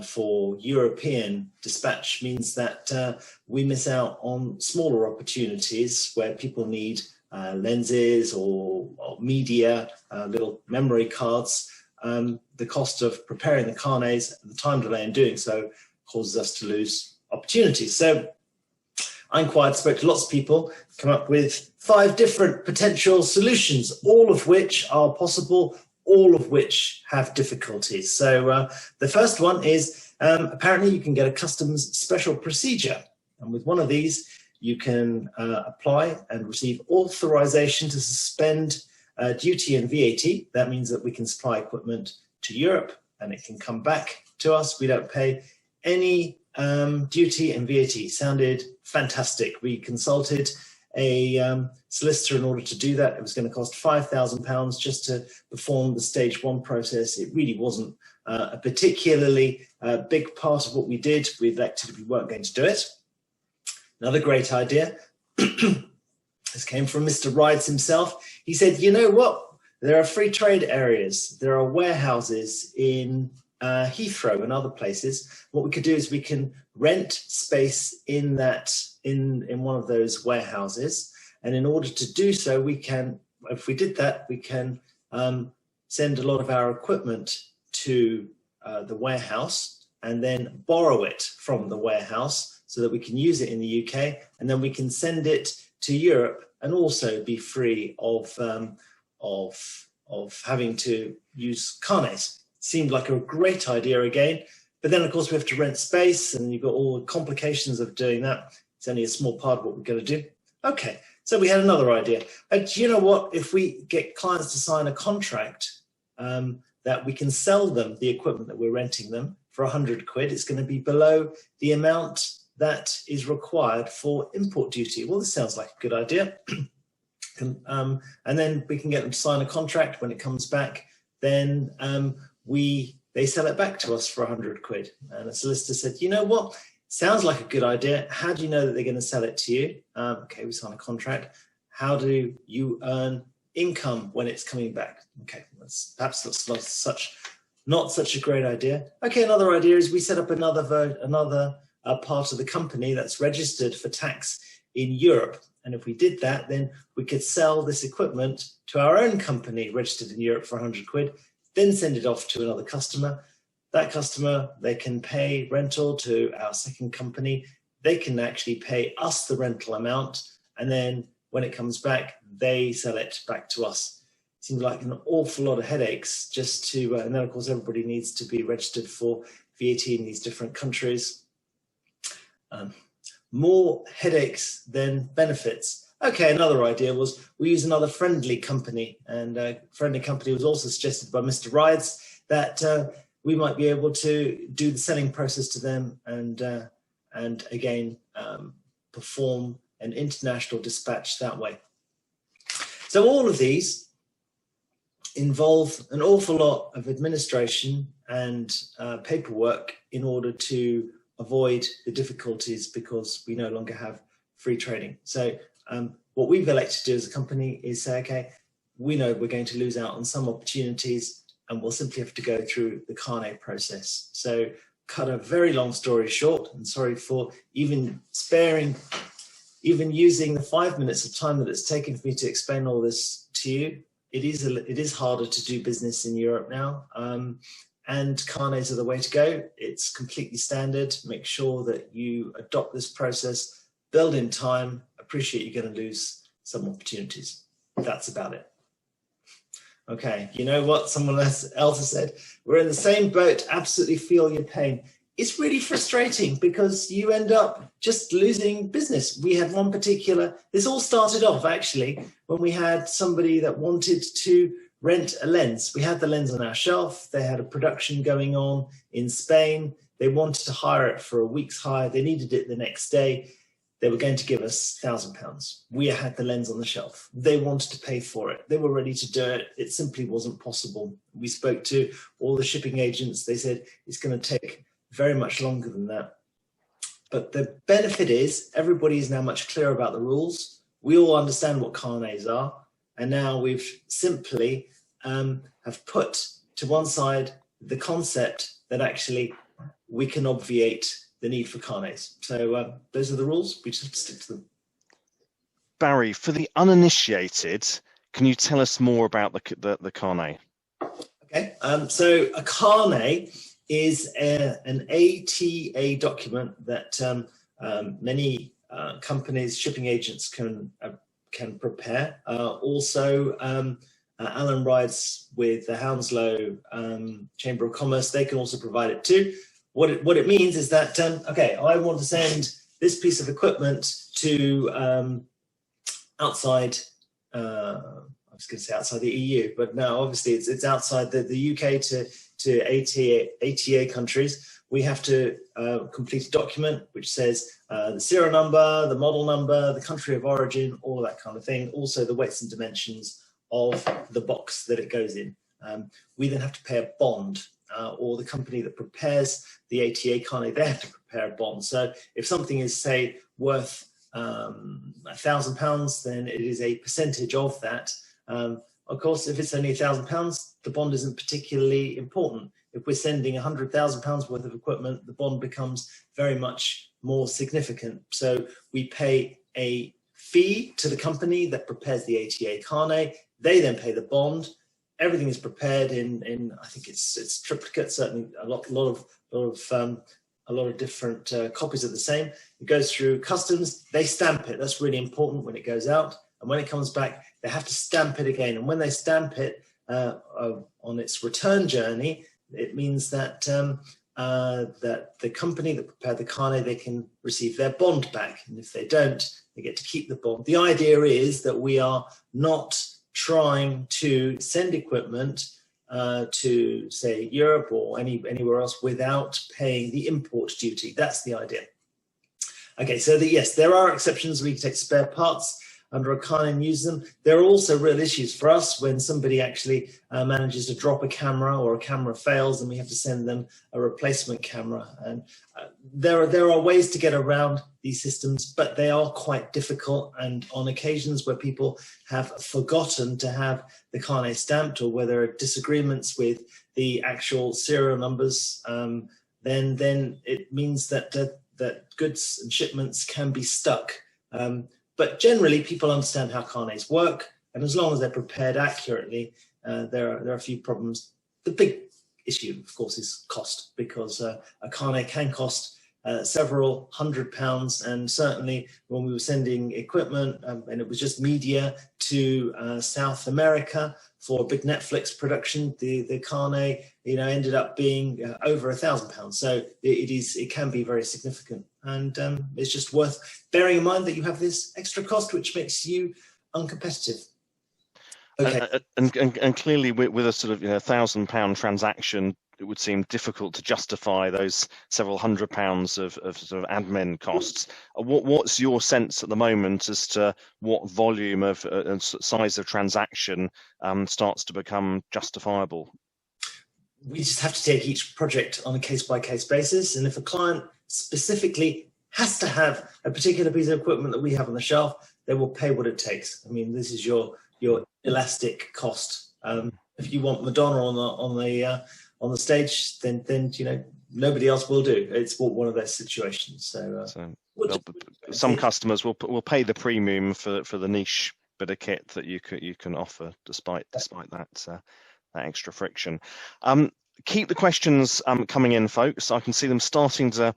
for European dispatch means that we miss out on smaller opportunities where people need lenses or media, little memory cards. The cost of preparing the carnets and the time delay in doing so causes us to lose opportunities. So I inquired, spoke to lots of people, come up with 5 different potential solutions, all of which are possible, all of which have difficulties. So the first one is apparently you can get a customs special procedure. And with one of these, you can apply and receive authorization to suspend duty and VAT. That means that we can supply equipment to Europe and it can come back to us. We don't pay any duty and VAT. Sounded fantastic. We consulted a solicitor in order to do that. It was going to cost £5,000 just to perform the stage 1 process. It really wasn't a particularly big part of what we did. We elected we weren't going to do it. Another great idea, this came from Mr. Rides himself. He said, you know what? There are free trade areas. There are warehouses in Heathrow and other places. What we could do is we can rent space in one of those warehouses. And in order to do so, we can, if we did that, we can send a lot of our equipment to the warehouse and then borrow it from the warehouse so that we can use it in the UK, and then we can send it to Europe and also be free of having to use carnets. Seemed like a great idea again, but then of course we have to rent space and you've got all the complications of doing that. It's only a small part of what we're going to do. Okay, so we had another idea. Do you know what? If we get clients to sign a contract that we can sell them the equipment that we're renting them for 100 quid, it's going to be below the amount that is required for import duty. Well, this sounds like a good idea. And then we can get them to sign a contract. When it comes back, then they sell it back to us for 100 quid. And a solicitor said, you know what? Sounds like a good idea. How do you know that they're going to sell it to you? Okay, we sign a contract. How do you earn income when it's coming back? Okay, perhaps that's not such a great idea. Okay, another idea is we set up another part of the company that's registered for tax in Europe. And if we did that, then we could sell this equipment to our own company registered in Europe for 100 quid, then send it off to another customer. That customer, they can pay rental to our second company. They can actually pay us the rental amount. And then when it comes back, they sell it back to us. Seems like an awful lot of headaches just to, and then of course everybody needs to be registered for VAT in these different countries. More headaches than benefits. Okay, another idea was we use another friendly company, and a friendly company was also suggested by Mr. Rides that we might be able to do the selling process to them and again perform and international dispatch that way. So all of these involve an awful lot of administration and paperwork in order to avoid the difficulties, because we no longer have free trading. So what we've elected to do as a company is say, okay, we know we're going to lose out on some opportunities, and we'll simply have to go through the Carnet process. So cut a very long story short, and sorry for even using the 5 minutes of time that it's taken for me to explain all this to you. It is harder to do business in Europe now, and Carnets are the way to go. It's completely standard. Make sure that you adopt this process, build in time, appreciate you're going to lose some opportunities. That's about it. Okay, you know what someone else has said? We're in the same boat, absolutely feel your pain. It's really frustrating because you end up just losing business. We had one particular, this all started off actually when we had somebody that wanted to rent a lens. We had the lens on our shelf. They had a production going on in Spain. They wanted to hire it for a week's hire. They needed it the next day. They were going to give us £1,000. We had the lens on the shelf. They wanted to pay for it. They were ready to do it. It simply wasn't possible. We spoke to all the shipping agents. They said it's going to take very much longer than that. But the benefit is everybody is now much clearer about the rules. We all understand what Carnets are. And now we've simply have put to one side the concept that actually we can obviate the need for Carnets. So those are the rules. We just have to stick to them. Barry, for the uninitiated, can you tell us more about the Carnet? Okay, so a Carnet is an ATA document that many companies, shipping agents can prepare. Also, Alan Rides with the Hounslow Chamber of Commerce, they can also provide it too. What it means is that, okay, I want to send this piece of equipment to outside, I was going to say outside the EU, but no, obviously it's outside the UK to ATA countries. We have to complete a document which says the serial number, the model number, the country of origin, all that kind of thing. Also the weights and dimensions of the box that it goes in. We then have to pay a bond, or the company that prepares the ATA Carnet, they have to prepare a bond. So if something is, say, worth £1,000, then it is a percentage of that. Of course, if it's only £1,000, the bond isn't particularly important. If we're sending £100,000 worth of equipment, the bond becomes very much more significant. So we pay a fee to the company that prepares the ATA Carnet. They then pay the bond. Everything is prepared in I think it's triplicate, certainly a lot of different copies of the same. It goes through customs. They stamp it. That's really important when it goes out. And when it comes back, they have to stamp it again. And when they stamp it on its return journey, it means that that the company that prepared the Carnet, they can receive their bond back. And if they don't, they get to keep the bond. The idea is that we are not trying to send equipment to, say, Europe or anywhere else without paying the import duty. That's the idea. Okay, so yes, there are exceptions. We can take spare parts under a Carnet and use them. There are also real issues for us when somebody actually manages to drop a camera or a camera fails and we have to send them a replacement camera. And there are ways to get around these systems, but they are quite difficult. And on occasions where people have forgotten to have the Carnet stamped, or where there are disagreements with the actual serial numbers, then it means that that goods and shipments can be stuck. But generally, people understand how Carnets work, and as long as they're prepared accurately, there are a few problems. The big issue, of course, is cost, because a Carnet can cost several £100, and certainly when we were sending equipment, and it was just media to South America for a big Netflix production, the Carnet, ended up being over £1,000. So it can be very significant, and it's just worth bearing in mind that you have this extra cost, which makes you uncompetitive. Okay. And clearly, with a sort of £1,000 transaction, it would seem difficult to justify those several £100 of sort of admin costs. What's your sense at the moment as to what volume of and size of transaction starts to become justifiable? We just have to take each project on a case-by-case basis, and if a client specifically has to have a particular piece of equipment that we have on the shelf, they will pay what it takes. I mean, this is your elastic cost. If you want Madonna on the stage, then you know nobody else will do. It's one of those situations. So some customers will pay the premium for the niche bit of kit that you can offer, despite that extra friction. Keep the questions coming in, folks. I can see them starting to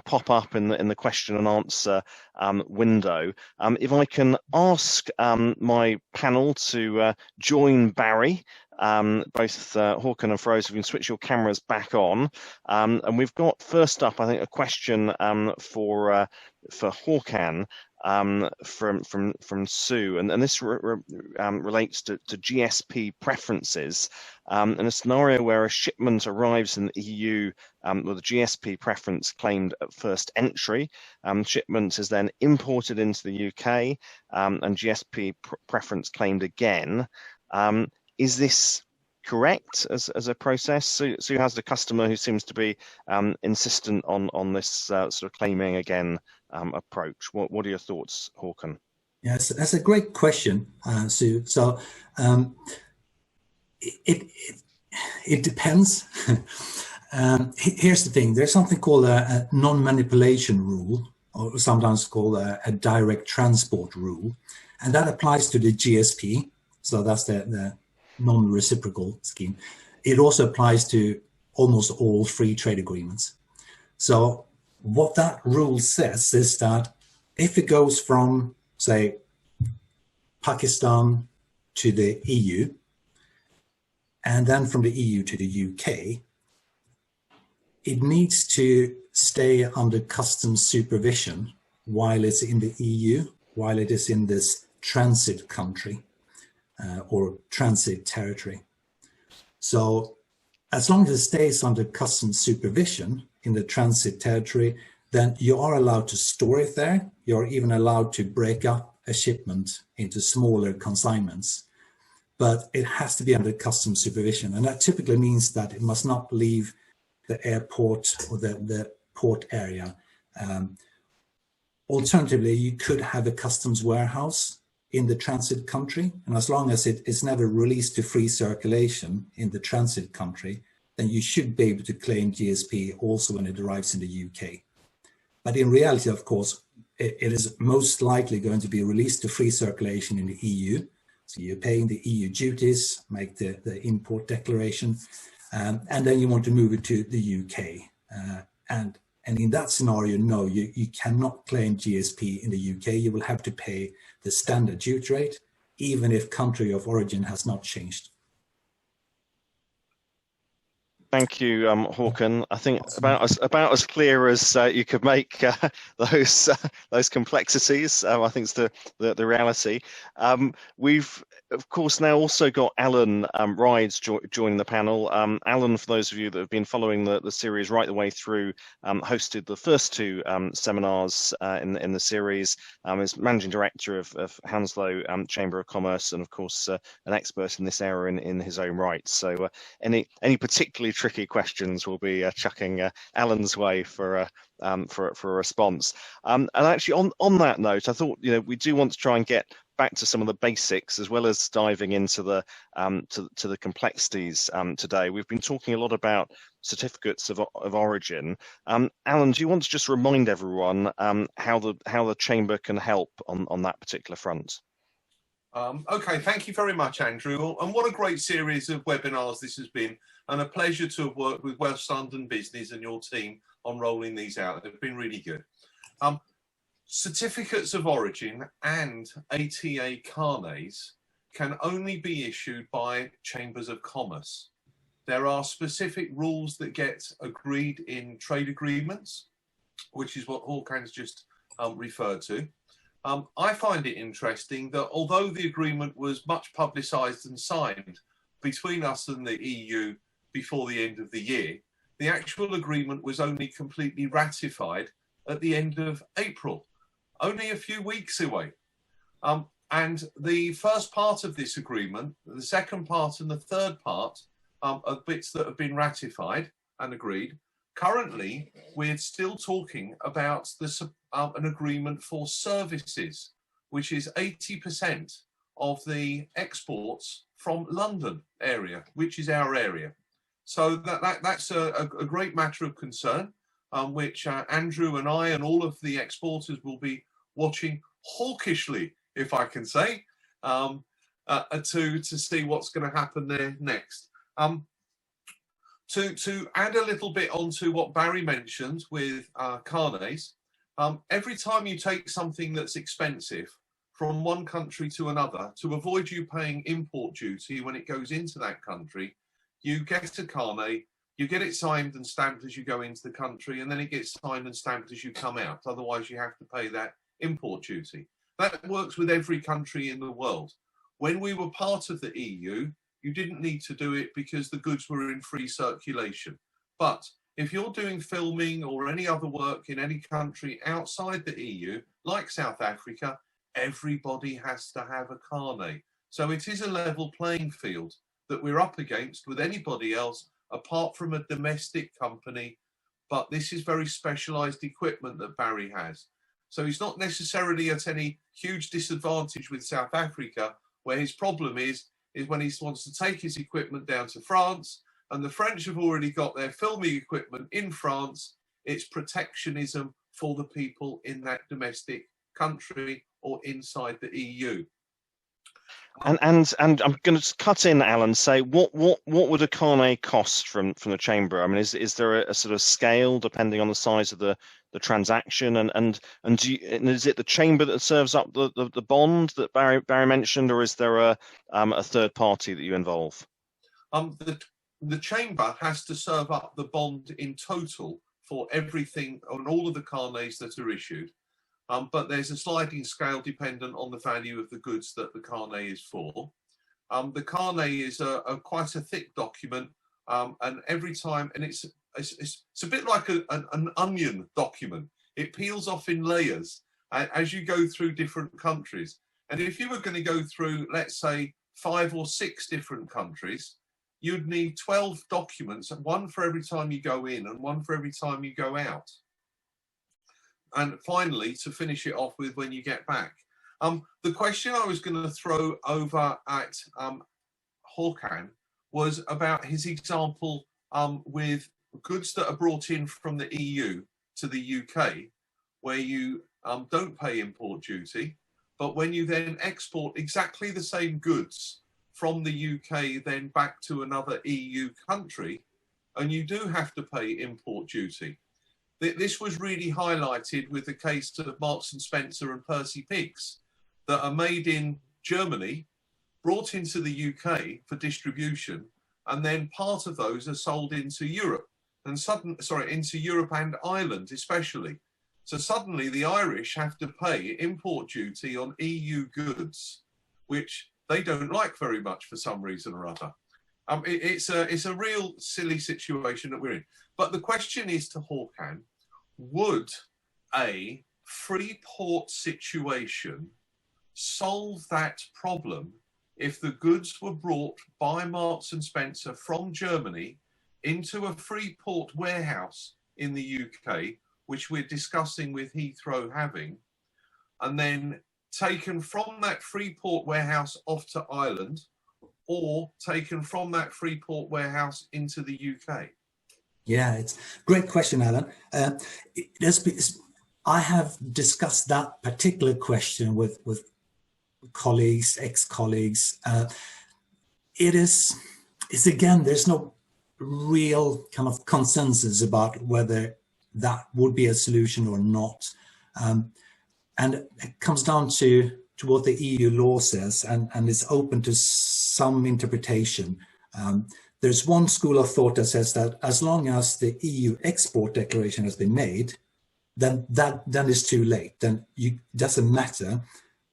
pop up in the question and answer window. If I can ask my panel to join Barry, both Hakan and Ferose, if you can switch your cameras back on. And we've got first up, I think, a question for Hakan. From Sue, and this relates to GSP preferences. In a scenario where a shipment arrives in the EU with a GSP preference claimed at first entry, shipment is then imported into the UK and GSP preference claimed again. Is this correct as a process? Sue has the customer who seems to be insistent on this sort of claiming again approach. What are your thoughts, Hakan? Yes, that's a great question, Sue. So it depends. Here's the thing: there's something called a non-manipulation rule, or sometimes called a direct transport rule, and that applies to the GSP. So that's the non-reciprocal scheme. It also applies to almost all free trade agreements. So what that rule says is that if it goes from, say, Pakistan to the EU, and then from the EU to the UK, it needs to stay under customs supervision while it's in the EU, while it is in this transit country or transit territory. So as long as it stays under customs supervision in the transit territory, then you are allowed to store it there. You're even allowed to break up a shipment into smaller consignments, but it has to be under customs supervision. And that typically means that it must not leave the airport or the port area. Alternatively, you could have a customs warehouse in the transit country, and as long as it is never released to free circulation in the transit country, then you should be able to claim GSP also when it arrives in the UK. But in reality, of course, it is most likely going to be released to free circulation in the EU. So you're paying the EU duties, make the import declaration, and then you want to move it to the UK. And in that scenario, no, you cannot claim GSP in the UK. You will have to pay the standard duty rate, even if country of origin has not changed. Thank you, Hakan. I think about as clear as you could make those complexities. I think it's the reality. We've of course now also got Alan Rides joining the panel. Alan, for those of you that have been following the series right the way through, hosted the first two seminars in the series. Is managing director of Hounslow Chamber of Commerce, and of course an expert in this area in his own right. So any particularly tricky questions will be chucking Alan's way for a response. And actually, on that note, I thought we do want to try and get back to some of the basics as well as diving into the to the complexities today. We've been talking a lot about certificates of origin. Alan, do you want to just remind everyone how the chamber can help on that particular front? Okay, thank you very much, Andrew. And what a great series of webinars this has been, and a pleasure to have worked with West London Business and your team on rolling these out. They've been really good. Certificates of origin and ATA carnets can only be issued by chambers of commerce. There are specific rules that get agreed in trade agreements, which is what Hakan's just referred to. I find it interesting that although the agreement was much publicised and signed between us and the EU before the end of the year. The actual agreement was only completely ratified at the end of April, only a few weeks away. And the first part of this agreement, the second part and the third part are bits that have been ratified and agreed. Currently, we're still talking about an agreement for services, which is 80% of the exports from London area, which is our area. So that's a great matter of concern, which Andrew and I and all of the exporters will be watching hawkishly, if I can say, to see what's going to happen there next. To add a little bit onto what Barry mentioned with carnets, every time you take something that's expensive from one country to another, to avoid you paying import duty when it goes into that country, you get a carnet, you get it signed and stamped as you go into the country, and then it gets signed and stamped as you come out. Otherwise, you have to pay that import duty. That works with every country in the world. When we were part of the EU, you didn't need to do it because the goods were in free circulation. But if you're doing filming or any other work in any country outside the EU, like South Africa, everybody has to have a carnet. So it is a level playing field that we're up against with anybody else apart from a domestic company. But this is very specialized equipment that Barry has. So he's not necessarily at any huge disadvantage with South Africa, where his problem is when he wants to take his equipment down to France, and the French have already got their filming equipment in France. It's protectionism for the people in that domestic country or inside the EU. And I'm going to cut in, Alan. Say what would a carnet cost from the chamber? I mean, is there a sort of scale depending on the size of the transaction, and is it the chamber that serves up the bond that Barry mentioned, or is there a third party that you involve? The chamber has to serve up the bond in total for everything on all of the carnets that are issued. But there's a sliding scale dependent on the value of the goods that the carnet is for. The carnet is quite a thick document, and every time, and it's a bit like an onion document. It peels off in layers as you go through different countries. And if you were going to go through, let's say, 5 or 6 different countries, you'd need 12 documents, one for every time you go in and one for every time you go out. And finally, to finish it off with when you get back. The question I was going to throw over at Hakan was about his example with goods that are brought in from the EU to the UK, where you don't pay import duty, but when you then export exactly the same goods from the UK then back to another EU country, and you do have to pay import duty. This was really highlighted with the case of Marks and Spencer and Percy Pigs that are made in Germany, brought into the UK for distribution, and then part of those are sold into Europe and into Europe and Ireland especially. So suddenly the Irish have to pay import duty on EU goods, which they don't like very much for some reason or other. It's a real silly situation that we're in. But the question is to Hakan, would a free port situation solve that problem if the goods were brought by Marks and Spencer from Germany into a free port warehouse in the UK, which we're discussing with Heathrow having, and then taken from that free port warehouse off to Ireland, or taken from that free port warehouse into the UK? Yeah, it's a great question, Alan. I have discussed that particular question with colleagues, ex-colleagues. It's again, there's no real kind of consensus about whether that would be a solution or not. And it comes down to what the EU law says, and it's open to some interpretation. There's one school of thought that says that as long as the EU export declaration has been made, then it's too late. Then it doesn't matter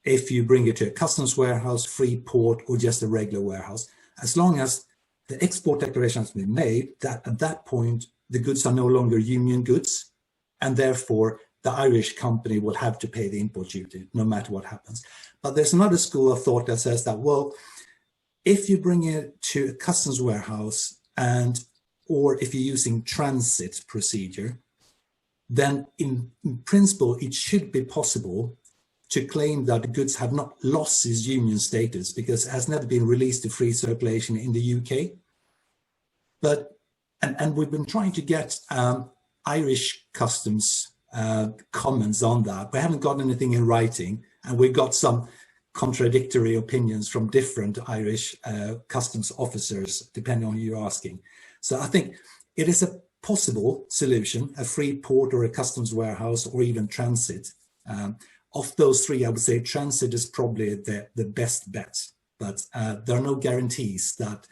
if you bring it to a customs warehouse, free port, or just a regular warehouse. As long as the export declaration has been made that at that point, the goods are no longer union goods, and therefore the Irish company will have to pay the import duty no matter what happens. But there's another school of thought that says that, well, if you bring it to a customs warehouse or if you're using transit procedure, then in principle, it should be possible to claim that the goods have not lost its union status because it has never been released to free circulation in the UK. But, and we've been trying to get Irish customs comments on that. We haven't got anything in writing, and we've got some contradictory opinions from different Irish customs officers, depending on who you're asking. So I think it is a possible solution, a free port or a customs warehouse or even transit. Of those three, I would say transit is probably the best bet, but there are no guarantees that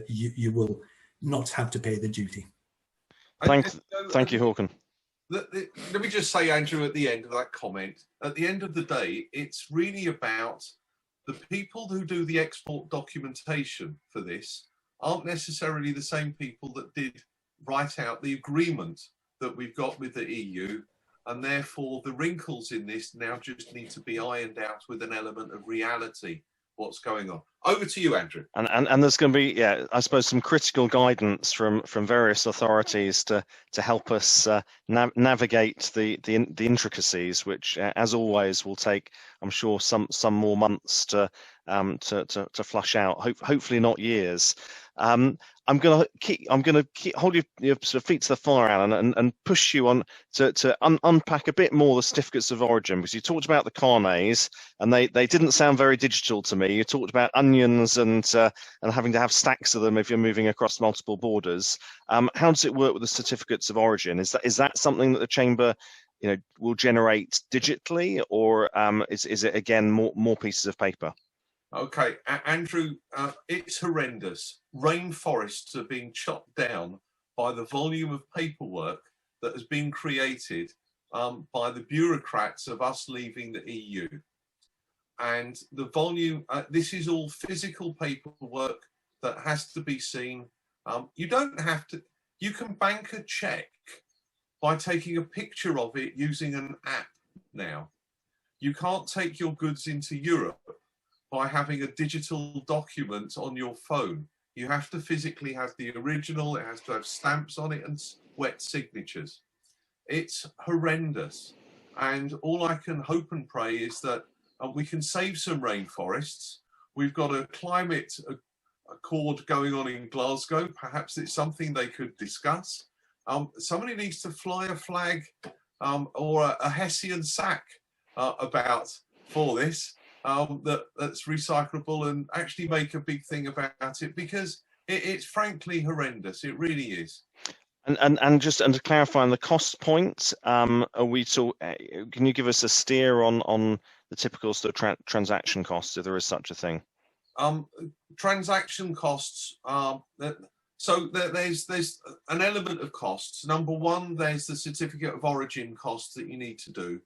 you will not have to pay the duty. Thank you, Hakan. Let me just say, Andrew, at the end of that comment, at the end of the day, it's really about the people who do the export documentation for this aren't necessarily the same people that did write out the agreement that we've got with the EU, and therefore the wrinkles in this now just need to be ironed out with an element of reality. What's going on? Over to you, Andrew. And there's going to be, I suppose, some critical guidance from various authorities to help us navigate the intricacies, which, as always, will take, I'm sure, some more months to flush out. Hopefully not years. I'm going to hold your sort of feet to the fire, Alan, and push you on to unpack a bit more the certificates of origin, because you talked about the carnets, and they didn't sound very digital to me. You talked about onions and having to have stacks of them if you're moving across multiple borders. How does it work with the certificates of origin? Is that something that the Chamber, will generate digitally, or is it again more pieces of paper? Okay, Andrew, it's horrendous. Rainforests are being chopped down by the volume of paperwork that has been created by the bureaucrats of us leaving the EU. And the volume, this is all physical paperwork that has to be seen. You don't have to, you can bank a check by taking a picture of it using an app now. You can't take your goods into Europe by having a digital document on your phone. You have to physically have the original, it has to have stamps on it and wet signatures. It's horrendous. And all I can hope and pray is that we can save some rainforests. We've got a climate accord going on in Glasgow. Perhaps it's something they could discuss. Somebody needs to fly a flag or a Hessian sack about for this. That's recyclable, and actually make a big thing about it, because it's frankly horrendous. It really is. And to clarify on the cost point, can you give us a steer on the typical sort of transaction costs, if there is such a thing? Transaction costs so there's an element of costs. Number one, there's the certificate of origin costs that you need to do.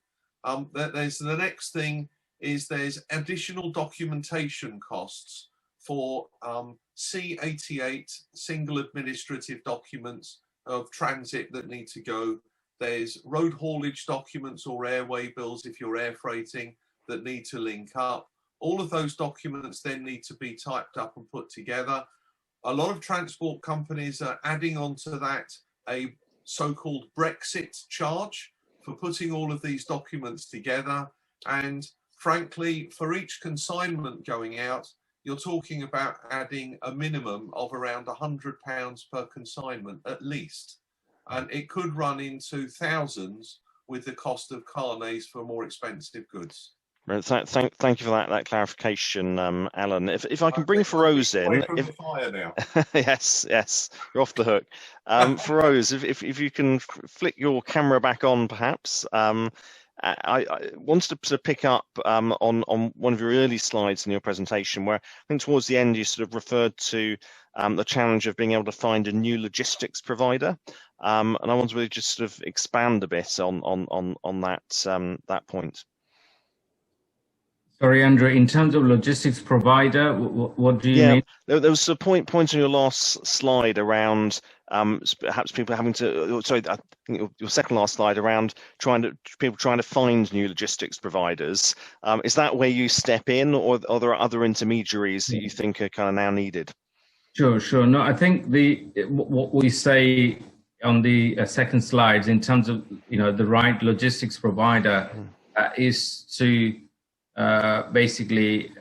There's the next thing is there's additional documentation costs for C88 single administrative documents of transit that need to go. There's road haulage documents or airway bills if you're air freighting that need to link up. All of those documents then need to be typed up and put together. A lot of transport companies are adding onto that a so-called Brexit charge for putting all of these documents together. And frankly, for each consignment going out, you're talking about adding a minimum of around £100 per consignment at least. And it could run into thousands with the cost of carnets for more expensive goods. Right, thank you for that clarification, Alan. If I can bring Ferose in, yes, you're off the hook. Ferose, if you can flick your camera back on, perhaps. I wanted to sort of pick up on one of your early slides in your presentation, where I think towards the end you sort of referred to the challenge of being able to find a new logistics provider, and I wanted to just sort of expand a bit on that point. Sorry, Andrew, in terms of logistics provider, what do you mean? There was a point on your last slide around perhaps people having to, sorry, I think your second last slide around people trying to find new logistics providers. Is that where you step in, or are there other intermediaries that you think are kind of now needed? Sure. No, I think what we say on the second slide in terms of the right logistics provider is to basically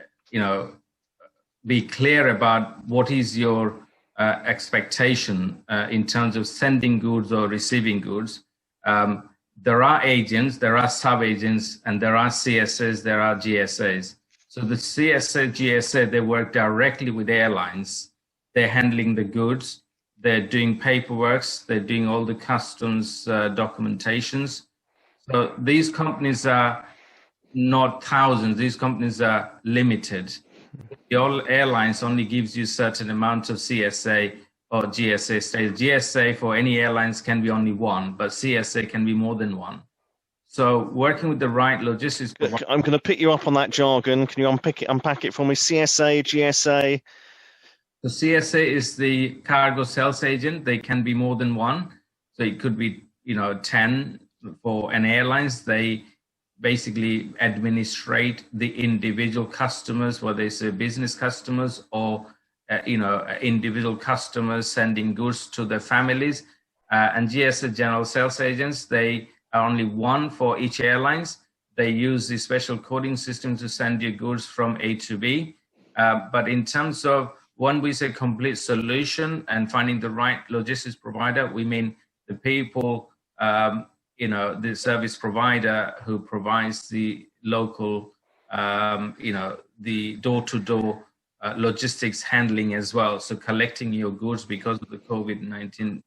be clear about what is your expectation in terms of sending goods or receiving goods. There are agents, there are sub-agents, and there are CSAs, there are GSAs. So the CSA, GSA, they work directly with airlines. They're handling the goods, they're doing paperwork, they're doing all the customs documentations. So these companies are not thousands, these companies are limited. All airlines only gives you certain amount of CSA or GSA status. GSA for any airlines can be only one, but CSA can be more than one. So working with the right logistics provider. I'm going to pick you up on that jargon. Can you unpack it for me? CSA, GSA? The CSA is the cargo sales agent. They can be more than one. So it could be, 10 for an airlines. They basically administrate the individual customers, whether it's business customers or, individual customers sending goods to their families. And GSA general sales agents, they are only one for each airlines. They use the special coding system to send you goods from A to B. But in terms of when we say complete solution and finding the right logistics provider, we mean the people, the service provider who provides the local, the door-to-door logistics handling as well. So collecting your goods because of the COVID-19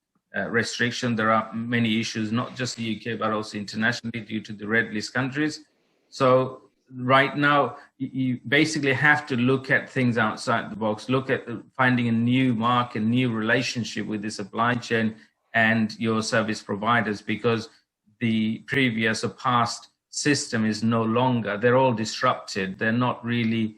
restriction. There are many issues, not just the UK, but also internationally due to the red list countries. So right now, you basically have to look at things outside the box, look at finding a new market, new relationship with the supply chain and your service providers, because the previous or past system is no longer, they're all disrupted. They're not really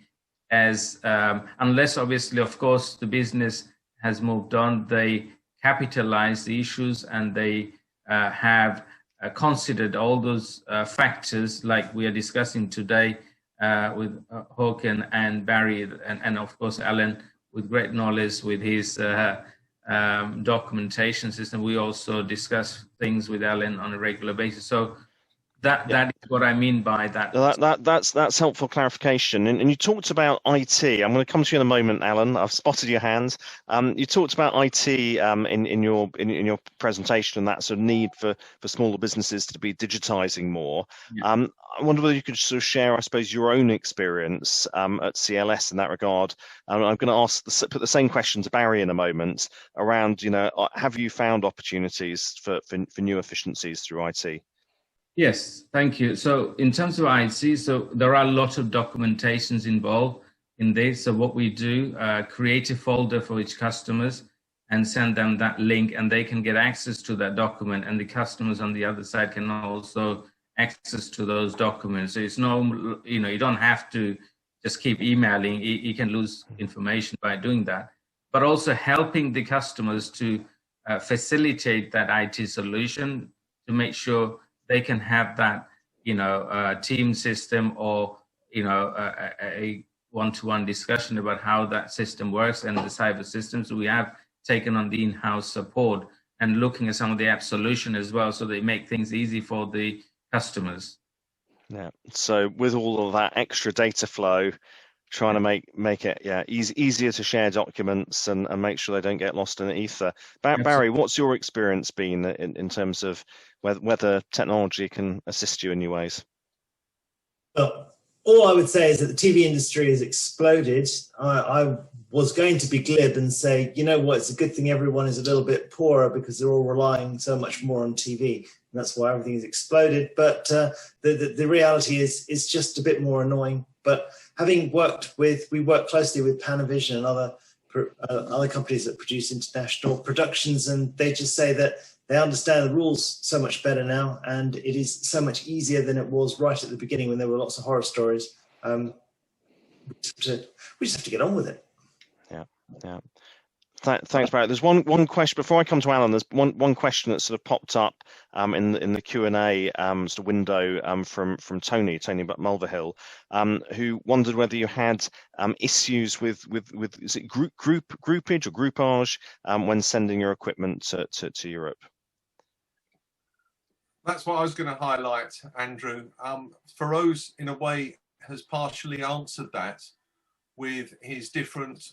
as, unless obviously, of course, the business has moved on, they capitalize the issues and they have considered all those factors like we are discussing today with Hakan and Barry and of course Alan with great knowledge with his documentation system. We also discuss things with Alan on a regular basis. So that is what I mean by that. That's helpful clarification. And you talked about IT. I'm going to come to you in a moment, Alan. I've spotted your hand. You talked about IT in your presentation and that sort of need for smaller businesses to be digitizing more. Yeah. I wonder whether you could sort of share, I suppose, your own experience at CLS in that regard. I'm going to put the same question to Barry in a moment around, have you found opportunities for new efficiencies through IT? Yes, thank you. So in terms of IT, so there are a lot of documentations involved in this. So what we do, create a folder for each customers and send them that link, and they can get access to that document, and the customers on the other side can also access to those documents. So it's no, you don't have to just keep emailing. You can lose information by doing that, but also helping the customers to facilitate that IT solution to make sure they can have that, team system or, a one-to-one discussion about how that system works and the cyber systems. We have taken on the in-house support and looking at some of the app solution as well, so they make things easy for the customers. Yeah. So with all of that extra data flow, trying to make it easier to share documents and make sure they don't get lost in the ether. Barry, what's your experience been in terms of whether technology can assist you in new ways? Well, all I would say is that the TV industry has exploded. I was going to be glib and say, you know what, it's a good thing everyone is a little bit poorer because they're all relying so much more on TV. And that's why everything has exploded. But the reality is it's just a bit more annoying. But having we work closely with Panavision and other companies that produce international productions, and they just say that they understand the rules so much better now, and it is so much easier than it was right at the beginning when there were lots of horror stories. We just have to get on with it. Yeah, yeah. Thanks, Barry. There's one question before I come to Alan. There's one question that sort of popped up in the Q&A sort of window from Tony Mulverhill, who wondered whether you had issues with is it groupage or groupage when sending your equipment to Europe. That's what I was going to highlight, Andrew. Ferose, in a way, has partially answered that with his different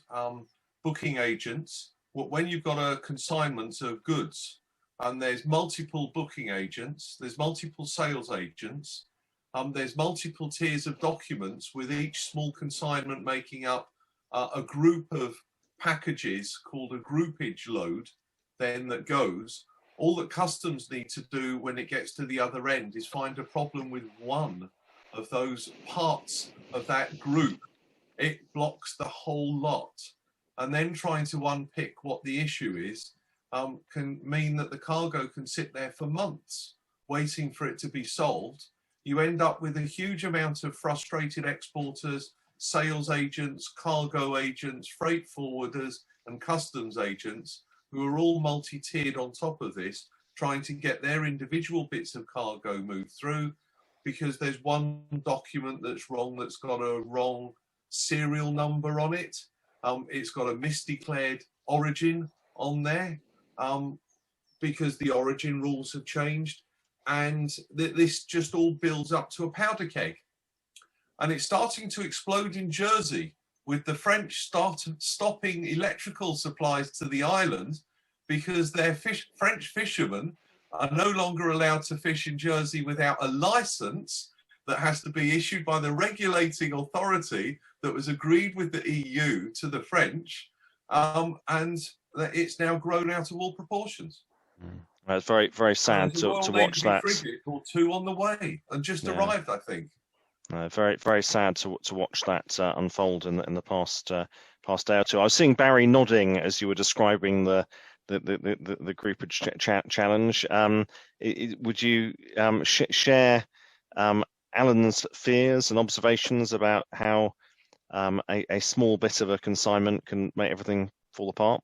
booking agents. When you've got a consignment of goods and there's multiple booking agents, there's multiple sales agents, there's multiple tiers of documents, with each small consignment making up a group of packages called a groupage load then that goes. All that customs need to do when it gets to the other end is find a problem with one of those parts of that group. It blocks the whole lot. And then trying to unpick what the issue is can mean that the cargo can sit there for months waiting for it to be solved. You end up with a huge amount of frustrated exporters, sales agents, cargo agents, freight forwarders, and customs agents who are all multi-tiered on top of this, trying to get their individual bits of cargo moved through, because there's one document that's wrong, that's got a wrong serial number on it. It's got a misdeclared origin on there because the origin rules have changed. And this just all builds up to a powder keg. And it's starting to explode in Jersey, with the French stopping electrical supplies to the island because their French fishermen are no longer allowed to fish in Jersey without a license that has to be issued by the regulating authority that was agreed with the EU to the French, and that it's now grown out of all proportions. It's very, very sad to watch that. Frigate or two on the way and just arrived, I think. Very, very sad to watch that unfold in the past day or two. I was seeing Barry nodding as you were describing the groupage challenge. Would you share Alan's fears and observations about how a small bit of a consignment can make everything fall apart?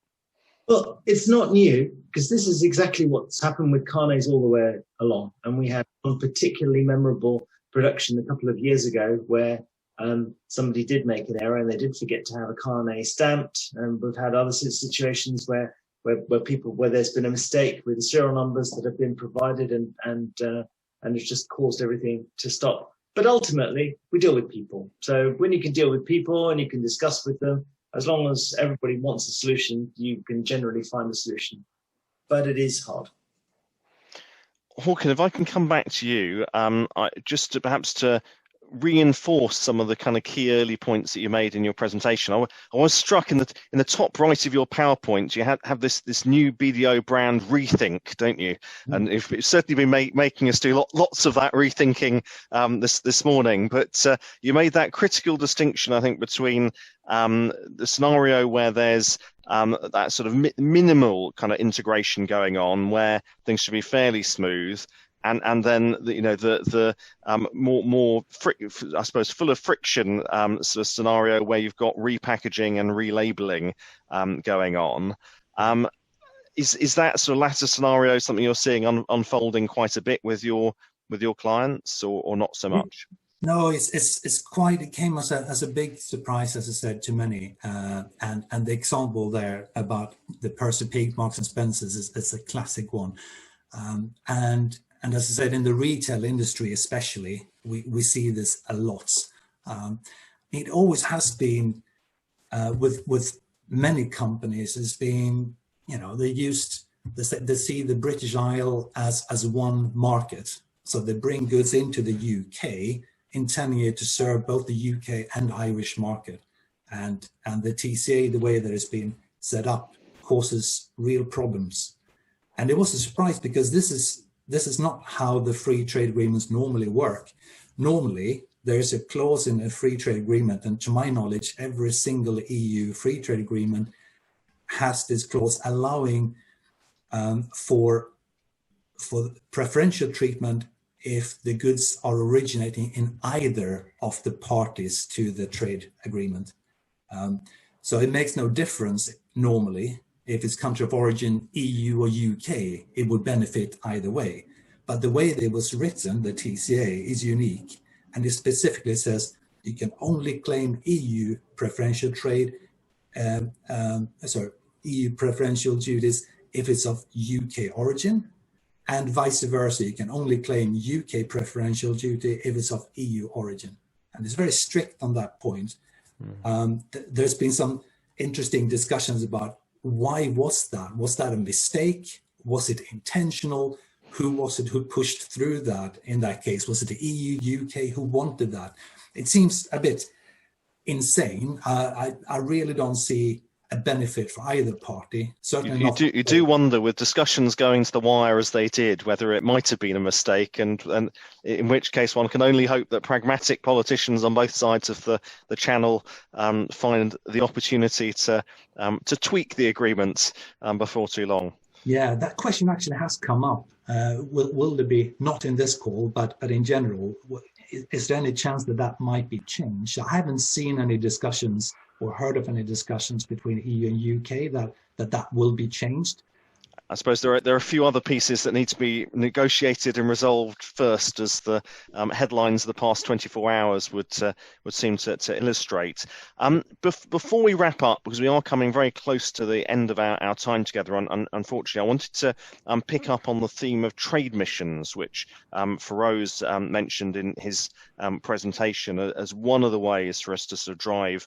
Well, it's not new, because this is exactly what's happened with carnets all the way along. And we had one particularly memorable production a couple of years ago where somebody did make an error and they did forget to have a carnet stamped. And we've had other situations where there's been a mistake with the serial numbers that have been provided, and it's just caused everything to stop. But ultimately, we deal with people. So when you can deal with people and you can discuss with them, as long as everybody wants a solution, you can generally find a solution. But it is hard. Hakan, if I can come back to you, perhaps to reinforce some of the kind of key early points that you made in your presentation. I was struck in the top right of your PowerPoint. You have this new BDO brand rethink, don't you? And it's certainly been making us do lots of that rethinking this morning. But you made that critical distinction, I think, between the scenario where there's that sort of minimal kind of integration going on, where things should be fairly smooth. And then the more I suppose full of friction sort of scenario where you've got repackaging and relabeling going on. Is that sort of latter scenario something you're seeing unfolding quite a bit with your clients, or not so much? No, it came as a big surprise, as I said, to many. And the example there about the Percy Peak, Marks and Spencer's is a classic one. And as I said, in the retail industry especially, we see this a lot. It always has been with many companies. Has been, they see the British Isle as one market, so they bring goods into the UK, intending to serve both the UK and Irish market, and the TCA, the way that it's been set up, causes real problems. And it was a surprise, because this is not how the free trade agreements normally work. Normally, there is a clause in a free trade agreement, and to my knowledge, every single EU free trade agreement has this clause allowing for preferential treatment if the goods are originating in either of the parties to the trade agreement. So it makes no difference normally if it's country of origin EU or UK, it would benefit either way. But the way it was written, the TCA, is unique, and it specifically says you can only claim EU preferential trade, EU preferential duties if it's of UK origin, and vice versa. You can only claim UK preferential duty if it's of EU origin, and it's very strict on that point. There's been some interesting discussions about why was that? Was that a mistake? Was it intentional? Who was it who pushed through that in that case? Was it the EU, UK who wanted that? It seems a bit insane. I really don't see a benefit for either party. Certainly you do wonder, with discussions going to the wire as they did, whether it might have been a mistake, and in which case one can only hope that pragmatic politicians on both sides of the channel find the opportunity to tweak the agreement before too long. Yeah, that question actually has come up. Will there be, not in this call, but in general, is there any chance that that might be changed? I haven't seen any discussions or heard of any discussions between EU and UK that will be changed. I suppose there are a few other pieces that need to be negotiated and resolved first, as the headlines of the past 24 hours would seem to illustrate. Before we wrap up, because we are coming very close to the end of our time together, unfortunately, I wanted to pick up on the theme of trade missions, which Ferose mentioned in his presentation as one of the ways for us to sort of drive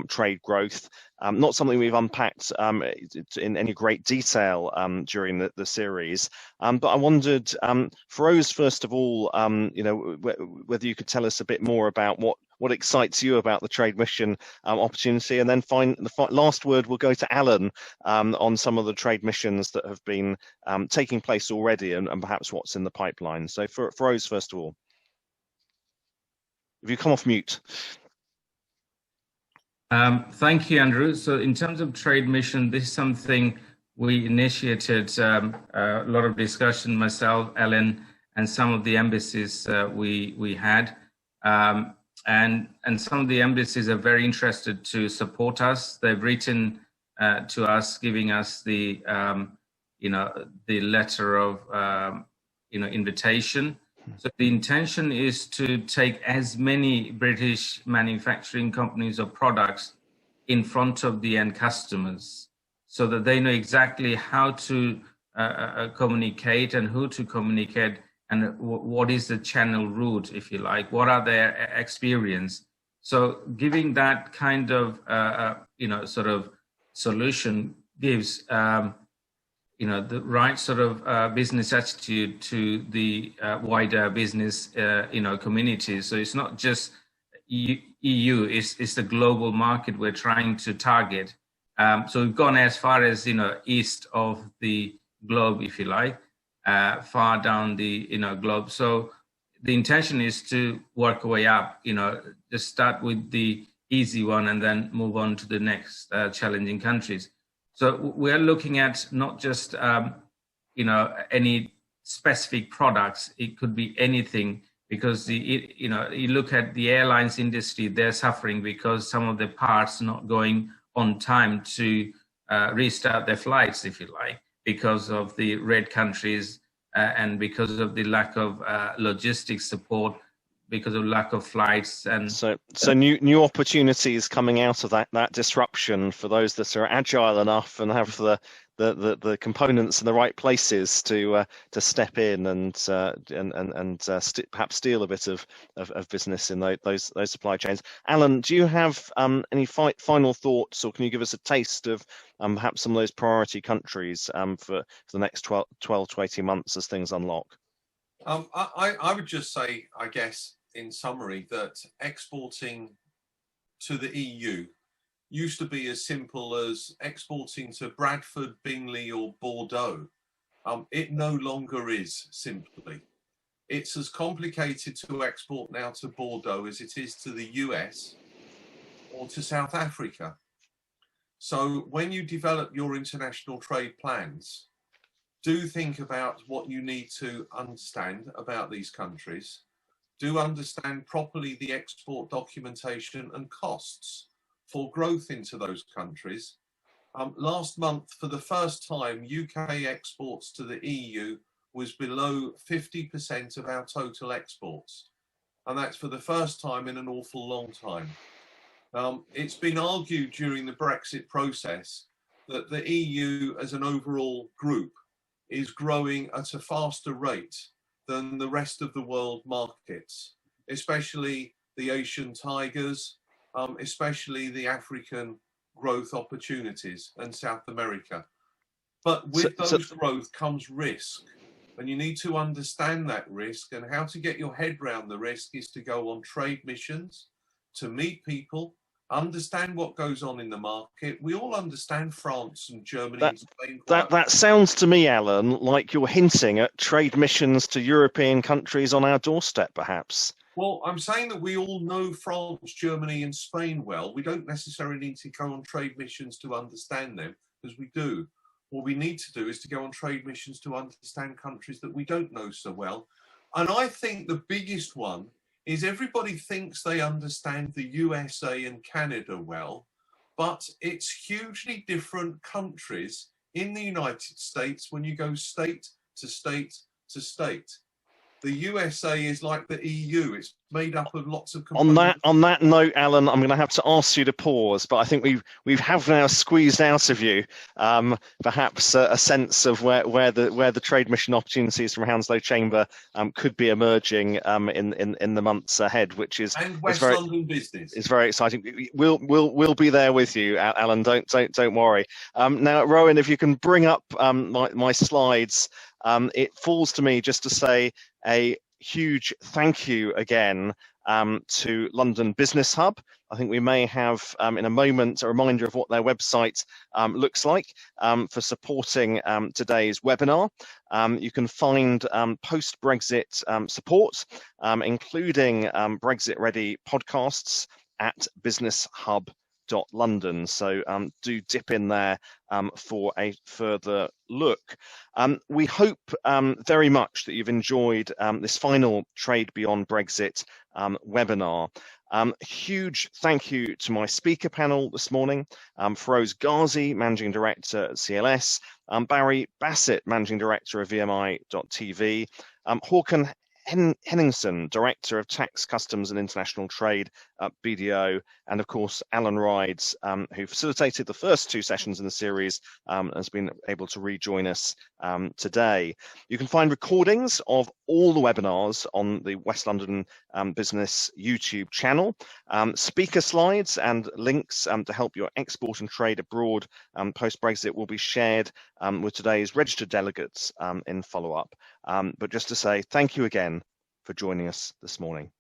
trade growth. Not something we've unpacked in any great detail during the series, but I wondered, Ferose, first of all, whether you could tell us a bit more about what excites you about the trade mission opportunity, and then the last word will go to Alan on some of the trade missions that have been taking place already, and perhaps what's in the pipeline. So Ferose, first of all, if you come off mute. Thank you, Andrew. So in terms of trade mission, this is something we initiated a lot of discussion, myself, Ellen, and some of the embassies we had. And some of the embassies are very interested to support us. They've written to us, giving us the letter of invitation. So the intention is to take as many British manufacturing companies or products in front of the end customers, so that they know exactly how to communicate and who to communicate, and what is the channel route, if you like, what are their experience. So giving that kind of sort of solution gives the right sort of business attitude to the wider business community. So it's not just EU, it's the global market we're trying to target. So we've gone as far as east of the globe, if you like, far down the globe. So the intention is to work our way up, just start with the easy one and then move on to the next challenging countries. So we're looking at not just any specific products. It could be anything, because you look at the airlines industry, they're suffering because some of the parts not going on time to restart their flights, if you like, because of the red countries and because of the lack of logistics support, because of lack of flights. And so new opportunities coming out of that disruption for those that are agile enough and have the components in the right places to step in and perhaps steal a bit of business in those supply chains. Alan, do you have any final thoughts, or can you give us a taste of perhaps some of those priority countries for the next 12 to 18 months as things unlock? I would just say, I guess, in summary, that exporting to the EU used to be as simple as exporting to Bradford, Bingley or Bordeaux. It no longer is, simply. It's as complicated to export now to Bordeaux as it is to the US or to South Africa. So when you develop your international trade plans, do think about what you need to understand about these countries. Do understand properly the export documentation and costs for growth into those countries. Last month, for the first time, UK exports to the EU was below 50% of our total exports. And that's for the first time in an awful long time. It's been argued during the Brexit process that the EU as an overall group is growing at a faster rate than the rest of the world markets, especially the Asian tigers, especially the African growth opportunities and South America. But with those growth comes risk. And you need to understand that risk, and how to get your head around the risk is to go on trade missions, to meet people, understand what goes on in the market. We all understand France and Germany and Spain. That sounds to me, Alan, like you're hinting at trade missions to European countries on our doorstep, perhaps. Well, I'm saying that we all know France, Germany and Spain well. We don't necessarily need to go on trade missions to understand them, because we do. What we need to do is to go on trade missions to understand countries that we don't know so well. And I think the biggest one is everybody thinks they understand the USA and Canada well, but it's hugely different countries in the United States when you go state to state to state. The USA is like the EU. It's made up of lots of components. On that note, Alan, I'm going to have to ask you to pause, but I think we have now squeezed out of you perhaps a sense of where the trade mission opportunities from Hounslow Chamber could be emerging in the months ahead, which is West London business. It's very exciting. We'll be there with you, Alan. Don't worry. Now, Rohan, if you can bring up my slides. It falls to me just to say a huge thank you again to London Business Hub. I think we may have in a moment a reminder of what their website looks like for supporting today's webinar. You can find post-Brexit support, including Brexit-ready podcasts at businesshub.london. So do dip in there for a further look. We hope very much that you've enjoyed this final Trade Beyond Brexit webinar. Huge thank you to my speaker panel this morning, Ferose Gazi, Managing Director at CLS, Barry Bassett, Managing Director of VMI.TV, Hakan Henningsson, Director of Tax, Customs and International Trade at BDO, and of course Alan Rides, who facilitated the first two sessions in the series, has been able to rejoin us today. You can find recordings of all the webinars on the West London Business YouTube channel. Speaker slides and links to help you export and trade abroad post-Brexit will be shared with today's registered delegates in follow-up. But just to say thank you again for joining us this morning.